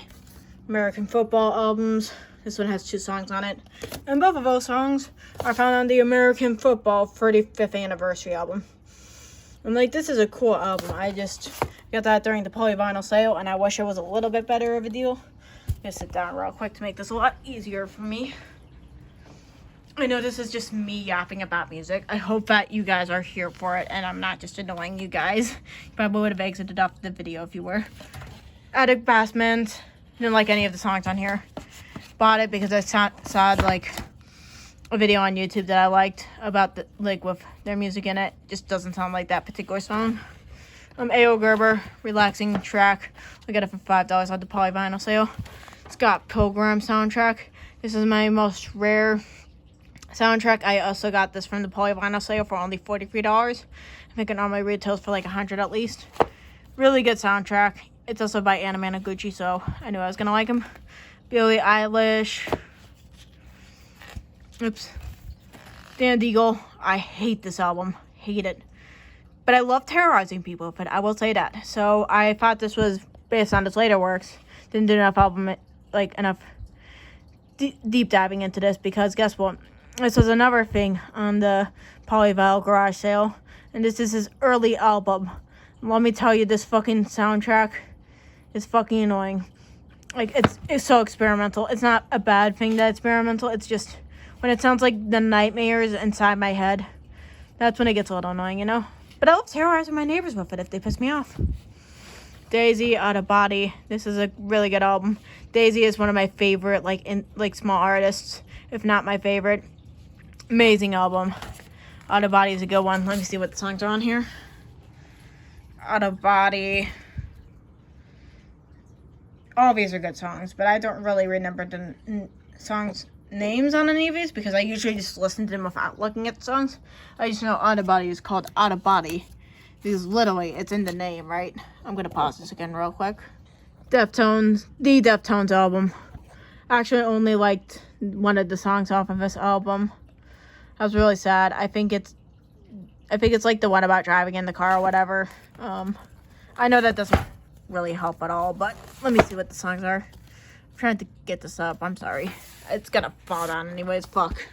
American football albums. This one has 2 songs on it. And both of those songs are found on the American football 35th anniversary album. And like, this is a cool album. I just got that during the polyvinyl sale, and I wish it was a little bit better of a deal. I'm gonna sit down real quick to make this a lot easier for me. I know this is just me yapping about music. I hope that you guys are here for it and I'm not just annoying you guys. You probably would have exited off the video if you were. Attic Basement. Didn't like any of the songs on here. Bought it because I saw like a video on YouTube that I liked about the, like, with their music in it. Just doesn't sound like that particular song. A.O. Gerber, relaxing track. I got it for $5 on the polyvinyl sale. Scott Pilgrim soundtrack. This is my most rare soundtrack. I also got this from the polyvinyl sale for only $43. I think it normally retails for like $100 at least. Really good soundtrack. It's also by Anna Managuchi, so I knew I was gonna like him. Billie Eilish. Oops. Dan Deagle. I hate this album. Hate it. But I love terrorizing people, but I will say that. So I thought this was based on his later works. Didn't do enough deep diving into this because guess what? This was another thing on the polyvinyl garage sale, and this is his early album. Let me tell you, this fucking soundtrack is fucking annoying. Like, it's so experimental. It's not a bad thing that it's experimental. It's just when it sounds like the nightmares inside my head, that's when it gets a little annoying, you know? But I love terrorizing my neighbors with it if they piss me off. Daisy, Out of Body. This is a really good album. Daisy is one of my favorite, small artists, if not my favorite. Amazing album. Out of Body is a good one. Let me see what the songs are on here. Out of Body. All of these are good songs, but I don't really remember the songs' names on any of these because I usually just listen to them without looking at the songs. I just know Out of Body is called Out of Body because literally it's in the name, right? I'm gonna pause this again real quick. Deftones, the Deftones album. Actually, I only liked one of the songs off of this album. I was really sad. I think it's like the one about driving in the car or whatever. I know that doesn't really help at all, but let me see what the songs are. I'm trying to get this up. I'm sorry. It's gonna fall down anyways. Fuck.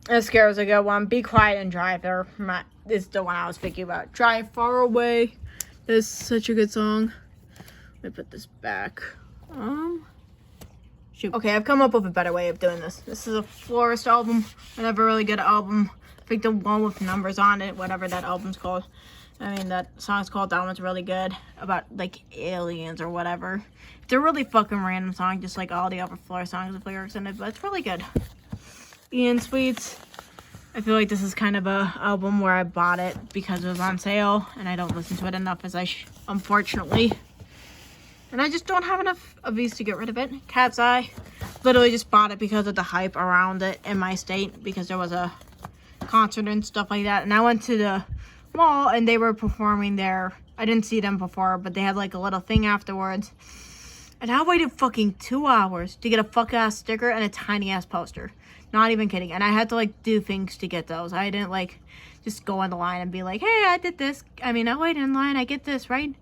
Mascara was a good one. Be Quiet and Drive there. Is the one I was thinking about. Drive Far Away. This is such a good song. Let me put this back. Shoot. Okay, I've come up with a better way of doing this. This is a Florist album. Another really good album. I think the one with numbers on it, whatever that album's called. I mean, that song's called, that one's really good. About, like, aliens or whatever. It's a really fucking random song, just like all the other Florist songs with lyrics in it, but it's really good. Ian Sweets. I feel like this is kind of a album where I bought it because it was on sale, and I don't listen to it enough as I unfortunately. And I just don't have enough of these to get rid of it. Cat's Eye. Literally just bought it because of the hype around it in my state, because there was a concert and stuff like that. And I went to the mall and they were performing there. I didn't see them before, but they had like a little thing afterwards. And I waited fucking 2 hours to get a fuck ass sticker and a tiny ass poster. Not even kidding. And I had to like do things to get those. I didn't like just go on the line and be like, hey, I did this. I mean, I waited in line. I get this, right?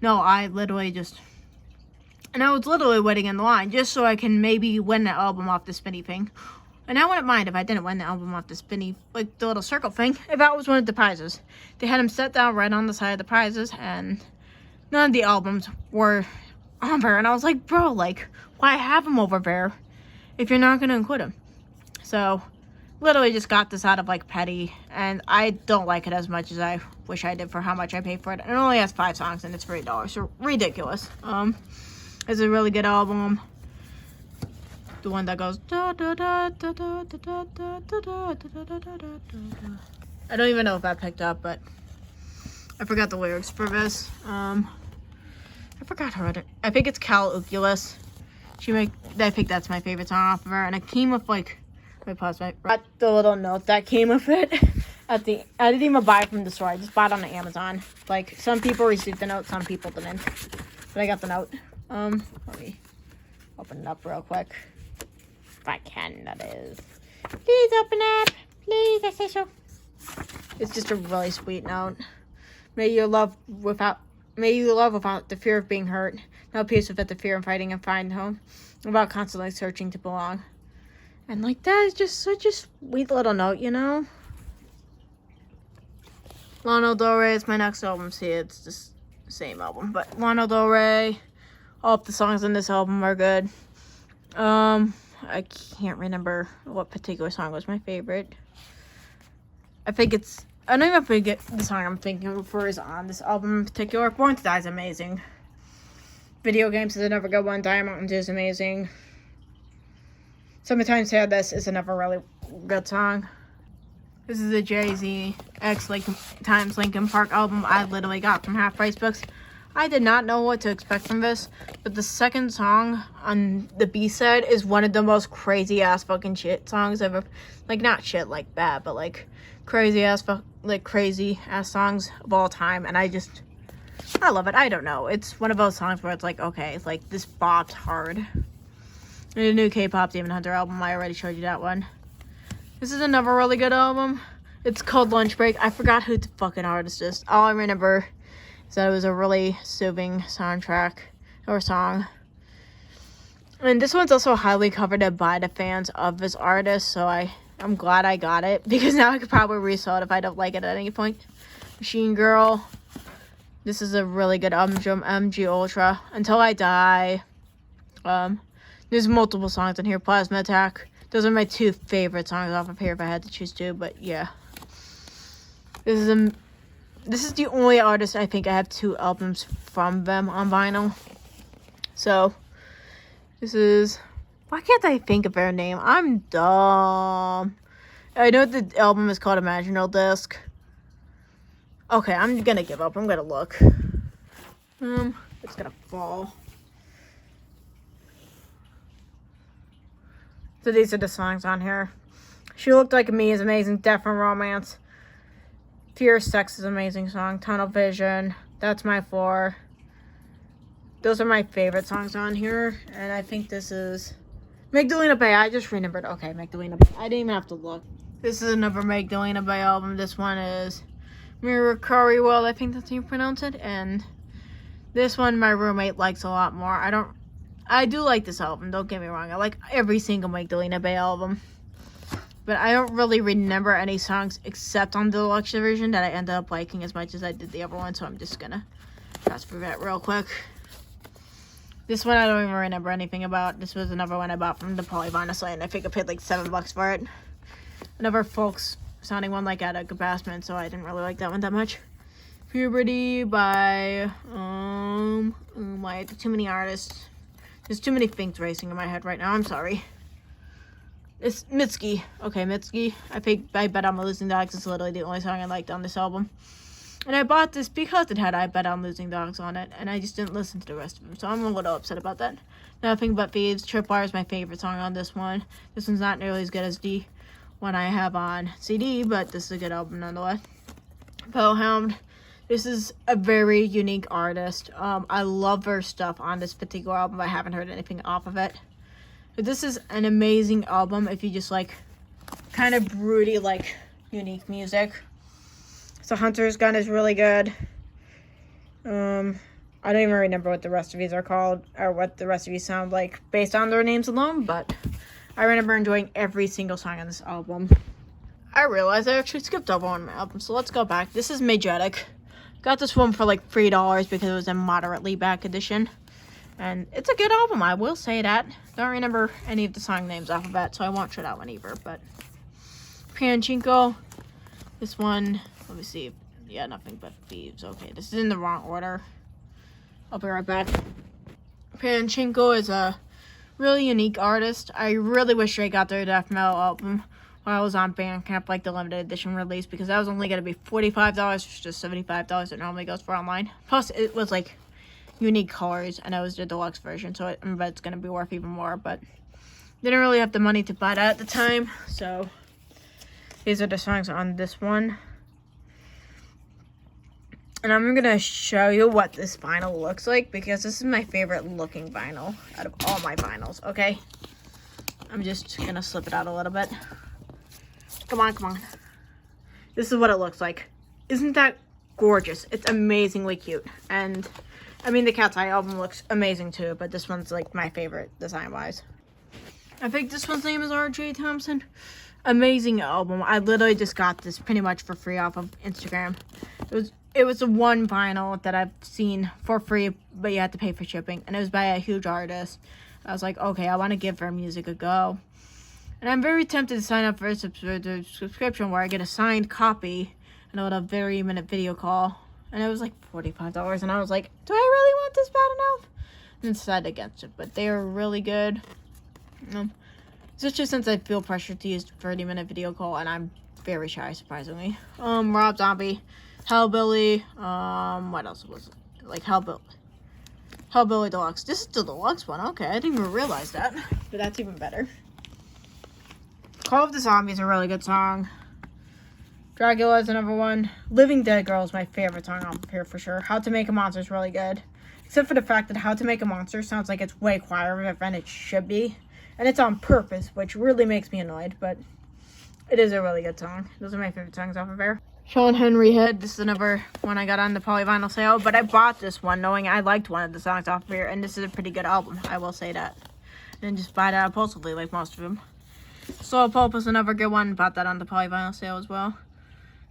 No, I literally just And I was literally waiting in the line just so I can maybe win the album off the spinny thing. And I wouldn't mind if I didn't win the album off the spinny, like the little circle thing, if that was one of the prizes. They had them set down right on the side of the prizes, and none of the albums were on there. And I was like, bro, like, why have them over there if you're not going to include them? So, literally just got this out of, like, petty, and I don't like it as much as I wish I did for how much I paid for it. And it only has 5 songs, and it's $3, so ridiculous. It's a really good album. The one that goes da da da da da da da da da da da da da. I don't even know if that picked up, but I forgot the lyrics for this. I forgot her. I think it's Calculus. I think that's my favorite song off of her, and it came with like. Let me pause my. The little note that came with it. I didn't even buy it from the store. I just bought it on Amazon. Like some people received the note, some people didn't. But I got the note. Let me open it up real quick. If I can, that is. Please open up. Please, I say so. It's just a really sweet note. May you love without the fear of being hurt. No peace without the fear of fighting and find home. About constantly searching to belong. And like that is just such a sweet little note, you know? Lana Del Rey is my next album. See, it's just the same album. But Lana Del Rey, all of the songs on this album are good. I can't remember what particular song was my favorite. I don't even think the song I'm thinking for is on this album in particular. Born to Die is amazing. Video Games is another good one. Diamond is amazing. Summertime Sadness is another really good song. This is a Jay-Z X times Linkin Park album I literally got from Half Price Books. I did not know what to expect from this, but the second song on the B-side is one of the most crazy-ass fucking shit songs ever. Like, not shit like bad, but like crazy-ass songs of all time, and I love it. I don't know. It's one of those songs where it's like, okay, like, this bopped hard. And the new K-pop Demon Hunter album, I already showed you that one. This is another really good album. It's called Lunch Break. I forgot who the fucking artist is. All I remember is that it was a really soothing soundtrack or song. And this one's also highly coveted by the fans of this artist, so I'm glad I got it, because now I could probably resell it if I don't like it at any point. Machine Girl. This is a really good album from MG Ultra. Until I Die. There's multiple songs in here. Plasma Attack. Those are my 2 favorite songs off of here if I had to choose 2, but yeah. This is the only artist I think I have 2 albums from them on vinyl. So, this is... Why can't I think of their name? I'm dumb. I know the album is called Imaginal Disc. Okay, I'm gonna give up. I'm gonna look. It's gonna fall. So these are the songs on here. She Looked Like Me is amazing. Death and Romance. Fierce Sex is an amazing song. Tunnel Vision. That's My Floor. Those are my favorite songs on here. And I think this is Magdalena Bay. I just remembered. Okay, Magdalena Bay. I didn't even have to look. This is another Magdalena Bay album. This one is Miracari World. I think that's how you pronounce it. And this one my roommate likes a lot more. I do like this album, don't get me wrong. I like every single Magdalena Bay album. But I don't really remember any songs except on the deluxe version that I ended up liking as much as I did the other one. So I'm just gonna pass through that real quick. This one I don't even remember anything about. This was another one I bought from the polyvinyl site, and I think I paid like $7 for it. Another folks sounding one like at a Capacement, so I didn't really like that one that much. Puberty by too many artists. There's too many things racing in my head right now. I'm sorry. It's Mitski. Okay, Mitski. I Bet I'm Losing Dogs is literally the only song I liked on this album. And I bought this because it had I Bet I'm Losing Dogs on it, and I just didn't listen to the rest of them, so I'm a little upset about that. Nothing But Thieves. Tripwire is my favorite song on this one. This one's not nearly as good as the one I have on CD, but this is a good album nonetheless. Bellhound. This is a very unique artist. I love her stuff on this particular album. I haven't heard anything off of it. But this is an amazing album if you just like kind of broody, like unique music. So Hunter's Gun is really good. I don't even remember what the rest of these are called or what the rest of these sound like based on their names alone, but I remember enjoying every single song on this album. I realized I actually skipped over one of my albums, so let's go back. This is Majestic. Got this one for like $3 because it was a moderately back edition. And it's a good album, I will say that. Don't remember any of the song names off of it, so I won't show that one either. But Pianchinko, this one, let me see. Yeah, Nothing But Thieves. Okay, this is in the wrong order. I'll be right back. Pianchinko is a really unique artist. I really wish I got their death metal album while I was on Bandcamp, like the limited edition release, because that was only going to be $45, which is just $75 it normally goes for online. Plus, it was like unique colors, and it was the deluxe version, so I bet it's going to be worth even more, but didn't really have the money to buy that at the time, so these are the songs on this one. And I'm going to show you what this vinyl looks like, because this is my favorite looking vinyl out of all my vinyls, okay? I'm just going to slip it out a little bit. Come on, come on. This is what it looks like. Isn't that gorgeous? It's amazingly cute. And, I mean, the Cat's Eye album looks amazing too, but this one's, like, my favorite design-wise. I think this one's name is R.J. Thompson. Amazing album. I literally just got this pretty much for free off of Instagram. It was the one vinyl that I've seen for free, but you had to pay for shipping. And it was by a huge artist. I was like, okay, I want to give her music a go. And I'm very tempted to sign up for a subscription where I get a signed copy and a 30-minute video call. And it was like $45. And I was like, do I really want this bad enough? And decided against it. But they are really good. Especially since I feel pressured to use 30-minute video call. And I'm very shy, surprisingly. Rob Zombie. Hellbilly. What else was it? Like Hellbilly Deluxe. This is the deluxe one. Okay, I didn't even realize that. But that's even better. Call of the Zombie is a really good song. Dracula is another one. Living Dead Girl is my favorite song off of here for sure. How to Make a Monster is really good. Except for the fact that How to Make a Monster sounds like it's way quieter than it should be. And it's on purpose, which really makes me annoyed. But it is a really good song. Those are my favorite songs off of there. Sean Henry Head. This is another one I got on the polyvinyl sale. But I bought this one knowing I liked one of the songs off of here. And this is a pretty good album. I will say that. And just buy that impulsively like most of them. Slow Pulp is another good one. Bought that on the polyvinyl sale as well.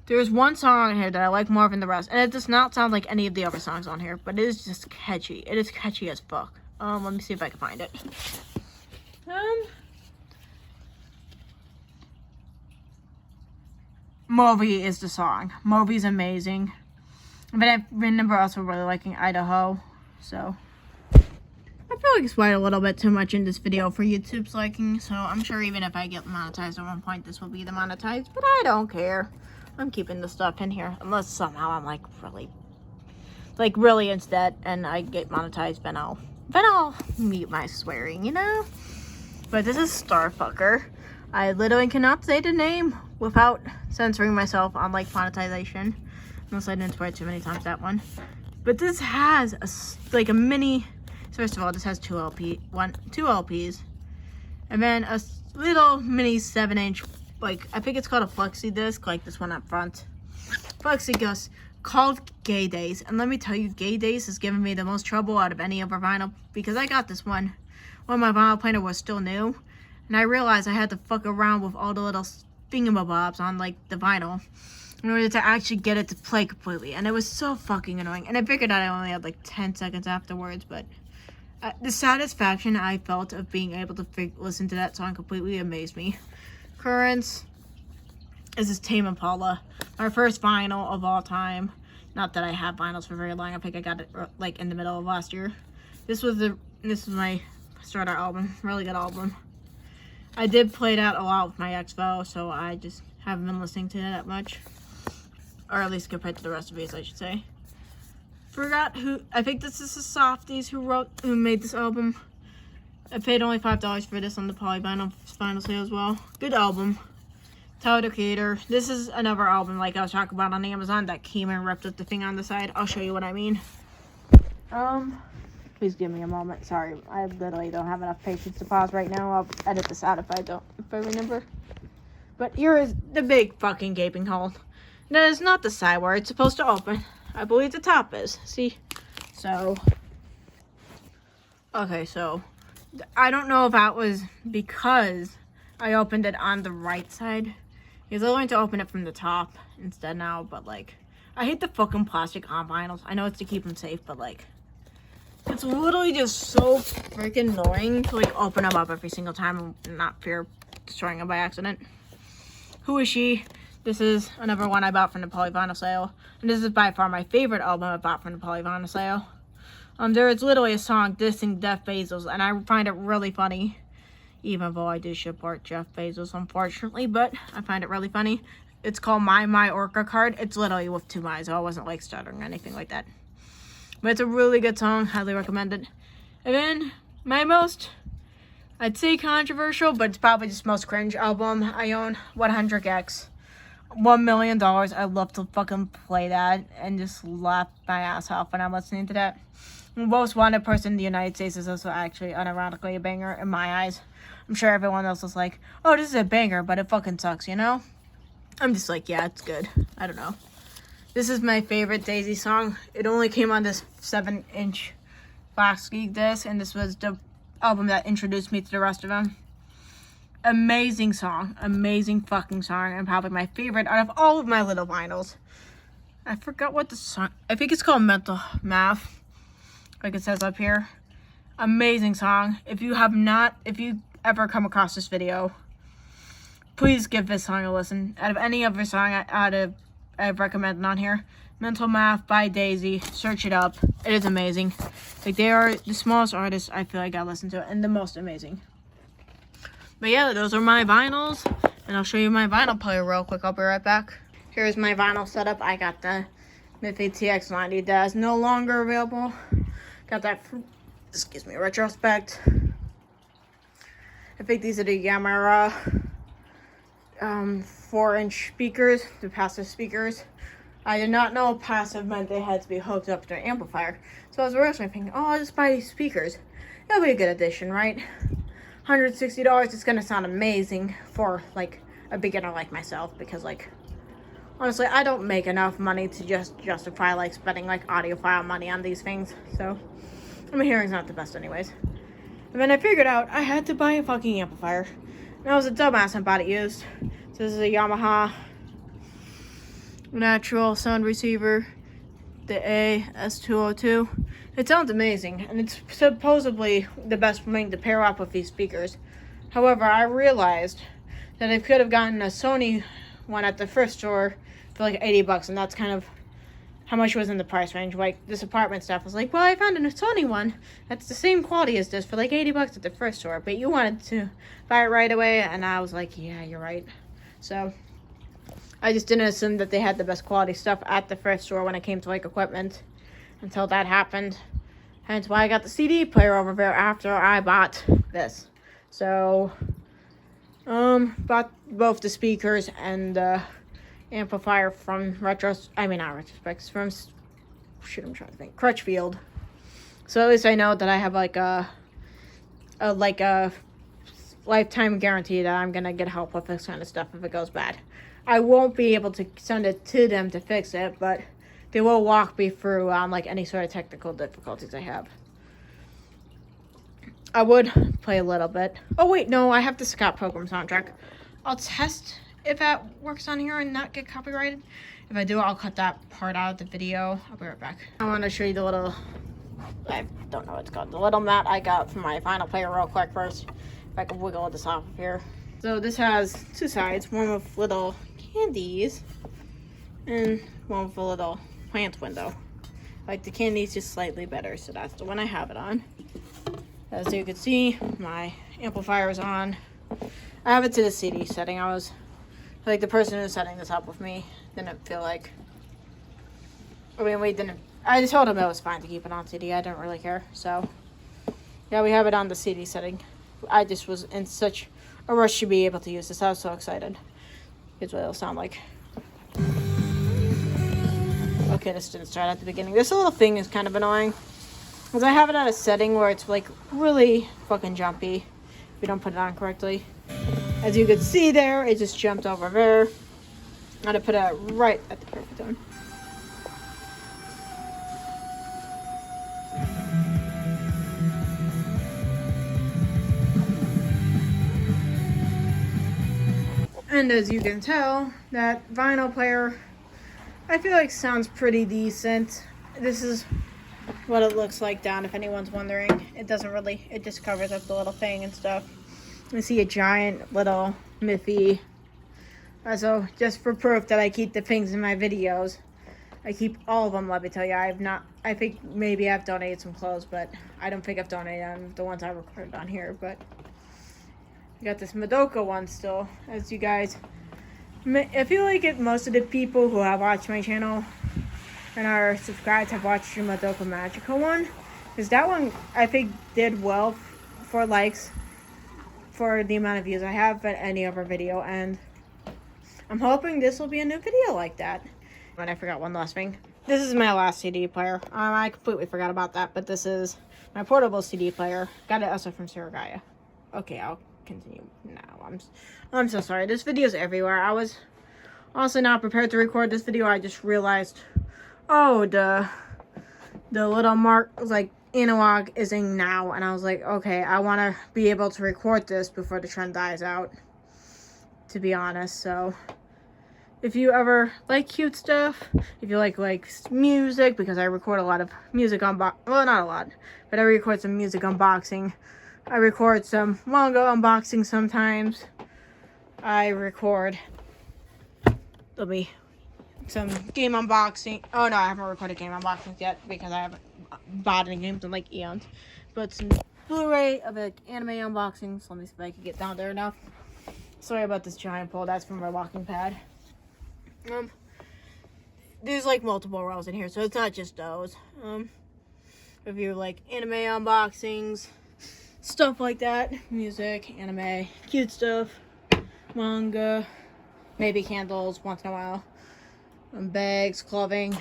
There's one song on here that I like more than the rest. And it does not sound like any of the other songs on here. But it is just catchy. It is catchy as fuck. Let me see if I can find it. Moby is the song. Moby's amazing. But I remember also really liking Idaho. So I feel like I explained a little bit too much in this video for YouTube's liking, so I'm sure even if I get monetized at one point, this will be demonetized, but I don't care. I'm keeping the stuff in here, unless somehow I'm really into that, and I get monetized, then I'll mute my swearing, you know? But this is Starfucker. I literally cannot say the name without censoring myself on, like, monetization, unless I didn't swear too many times that one. But this has, a mini... First of all, this has two LPs, and then a little mini 7-inch, like, I think it's called a flexi disc, like this one up front. Flexi disc called Gay Days, and let me tell you, Gay Days has given me the most trouble out of any of our vinyl, because I got this one when my vinyl player was still new, and I realized I had to fuck around with all the little thingamabobs on, like, the vinyl in order to actually get it to play completely, and it was so fucking annoying, and I figured out I only had, like, 10 seconds afterwards, but... the satisfaction I felt of being able to listen to that song completely amazed me. Currents is this Tame Impala, my first vinyl of all time. Not that I have vinyls for very long. I think I got it like in the middle of last year. This was my starter album. Really good album. I did play that a lot with my Expo, so I just haven't been listening to it that much, or at least compared to the rest of these, I should say. Forgot who, I think this is the Softies who made this album. I paid only $5 for this on the polyvinyl sale as well. Good album. Tyler, the Creator. This is another album like I was talking about on Amazon that came and ripped up the thing on the side. I'll show you what I mean. Please give me a moment. Sorry, I literally don't have enough patience to pause right now. I'll edit this out if I remember. But here is the big fucking gaping hole. That is not the side where it's supposed to open. I believe the top is. See? So, okay, so I don't know if that was because I opened it on the right side. Because I wanted to open it from the top instead now, but like, I hate the fucking plastic on vinyls. I know it's to keep them safe, but like, it's literally just so freaking annoying to like open them up every single time and not fear destroying them by accident. Who Is She? This is another one I bought from the polyvinyl sale. And this is by far my favorite album I bought from the polyvinyl sale. There is literally a song dissing Jeff Bezos, and I find it really funny. Even though I do support Jeff Bezos, unfortunately, but I find it really funny. It's called My Orca Card. It's literally with 2 My's, so I wasn't like stuttering or anything like that. But it's a really good song. Highly recommend it. And then my most, I'd say controversial, but it's probably just most cringe album I own, 100X. $1 million. I love to fucking play that and just laugh my ass off when I'm listening to that. Most Wanted Person in the United States is also actually unironically a banger in my eyes. I'm sure everyone else is like, oh, this is a banger, but it fucking sucks, you know? I'm just like, yeah, it's good. I don't know. This is my favorite Daisy song. It only came on this 7-inch Fox Geek disc, and this was the album that introduced me to the rest of them. Amazing song. Amazing fucking song, and probably my favorite out of all of my little vinyls. I forgot what the song, I think it's called Mental Math, like it says up here. Amazing song. If you ever come across this video, please give this song a listen. Out of any other song I've recommended on here, Mental Math by Daisy, search it up. It is amazing. Like, they are the smallest artists I feel like I listen to, and the most amazing. But yeah, those are my vinyls, and I'll show you my vinyl player real quick. I'll be right back. Here's my vinyl setup. I got the Miffy TX90 that is no longer available. Got that, excuse me, Retrospect. I think these are the Yamaha 4-inch speakers, the passive speakers. I did not know passive meant they had to be hooked up to an amplifier. So I was originally thinking, oh, I'll just buy these speakers. It'll be a good addition, right? $160, it's gonna sound amazing for like a beginner like myself, because like, honestly, I don't make enough money to just justify like spending like audiophile money on these things. So my hearing's not the best anyways. And then I figured out I had to buy a fucking amplifier. And I was a dumbass and bought it used. So this is a Yamaha natural sound receiver, the AS202. It sounds amazing, and it's supposedly the best thing to pair up with these speakers. However, I realized that I could have gotten a Sony one at the thrift store for like $80, and that's kind of how much was in the price range. Like, this apartment stuff was like, well, I found a Sony one that's the same quality as this for like $80 at the thrift store, but you wanted to buy it right away, and I was like, yeah, you're right. So I just didn't assume that they had the best quality stuff at the thrift store when it came to like equipment until that happened. Hence why I got the CD player over there after I bought this. So bought both the speakers and amplifier from Crutchfield. So at least I know that I have like a lifetime guarantee that I'm gonna get help with this kind of stuff if it goes bad. I won't be able to send it to them to fix it, but they will walk me through like any sort of technical difficulties I have. I would play a little bit. Oh wait, no, I have the Scott Pilgrim soundtrack. I'll test if that works on here and not get copyrighted. If I do, I'll cut that part out of the video. I'll be right back. I want to show you the little, I don't know what it's called, the little mat I got from my vinyl player real quick first. If I can wiggle this off of here. So this has 2 sides, one with little candies and one with a little plant window. Like, the candy's just slightly better, so that's the one I have it on. As you can see, my amplifier is on. I have it to the CD setting. I was like, the person who's setting this up with me didn't feel like, I told him it was fine to keep it on CD. I didn't really care. So yeah, we have it on the CD setting. I just was in such a rush to be able to use this. I was so excited. Here's what it'll sound like. Okay, this didn't start at the beginning. This little thing is kind of annoying, because I have it at a setting where it's like really fucking jumpy if you don't put it on correctly. As you can see there, it just jumped over there. I'm gonna put it right at the perfect tone. And as you can tell, that vinyl player, I feel like sounds pretty decent. This is what it looks like down, if anyone's wondering. It doesn't really, it just covers up the little thing and stuff. You see a giant little Miffy. So just for proof that I keep the things in my videos, I keep all of them, let me tell you. I think maybe I've donated some clothes, but I don't think I've donated on the ones I recorded on here. But I got this Madoka one still, as you guys, I feel like most of the people who have watched my channel and are subscribed have watched the Madoka Magica one, because that one I think did well for likes for the amount of views I have at any other video, and I'm hoping this will be a new video like that. And I forgot one last thing. This is my last CD player. I completely forgot about that, but this is my portable CD player. Got it also from Suragaya. Okay, I'll continue now. I'm so sorry. This video's everywhere. I was also not prepared to record this video. I just realized, oh, the little mark like analog is in now, and I was like, okay, I want to be able to record this before the trend dies out, to be honest. So if you ever like cute stuff, if you like music, because I record a lot of music well, not a lot, but I record some music unboxing. I record some manga unboxing sometimes. I record, there'll be some game unboxing. Oh no, I haven't recorded game unboxings yet because I haven't bought any games in like eons. But some Blu-ray of like anime unboxings. Let me see if I can get down there enough. Sorry about this giant pole. That's from my walking pad. There's like multiple rows in here, so it's not just those. If you like anime unboxings, stuff like that, music, anime, cute stuff, manga, maybe candles once in a while, bags, clothing,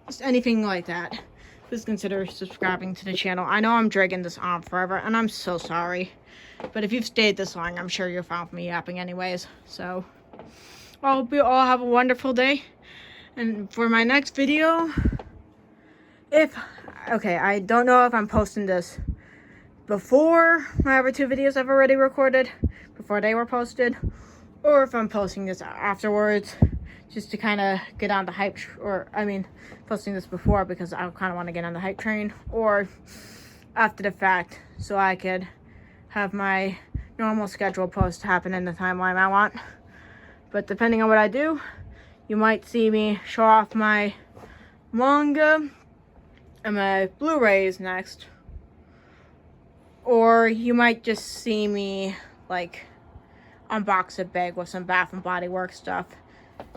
just anything like that, please consider subscribing to the channel. I know I'm dragging this on forever, and I'm so sorry, but if you've stayed this long, I'm sure you're fine with me yapping anyways. So I hope you all have a wonderful day. And for my next video, I don't know if I'm posting this before my other two videos I've already recorded, before they were posted, or if I'm posting this afterwards, just to kind of get on the hype, posting this before because I kind of want to get on the hype train, or after the fact, so I could have my normal schedule post happen in the timeline I want. But depending on what I do, you might see me show off my manga and my Blu-rays next. Or you might just see me, like, unbox a bag with some Bath and Body Works stuff.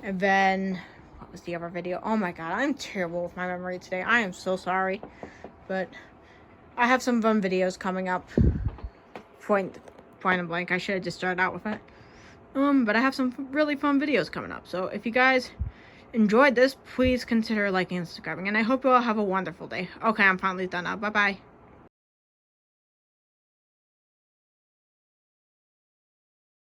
And then, what was the other video? Oh my god, I'm terrible with my memory today. I am so sorry. But I have some fun videos coming up. Point and blank. I should have just started out with it. But I have some really fun videos coming up. So if you guys enjoyed this, please consider liking and subscribing. And I hope you all have a wonderful day. Okay, I'm finally done now. Bye-bye.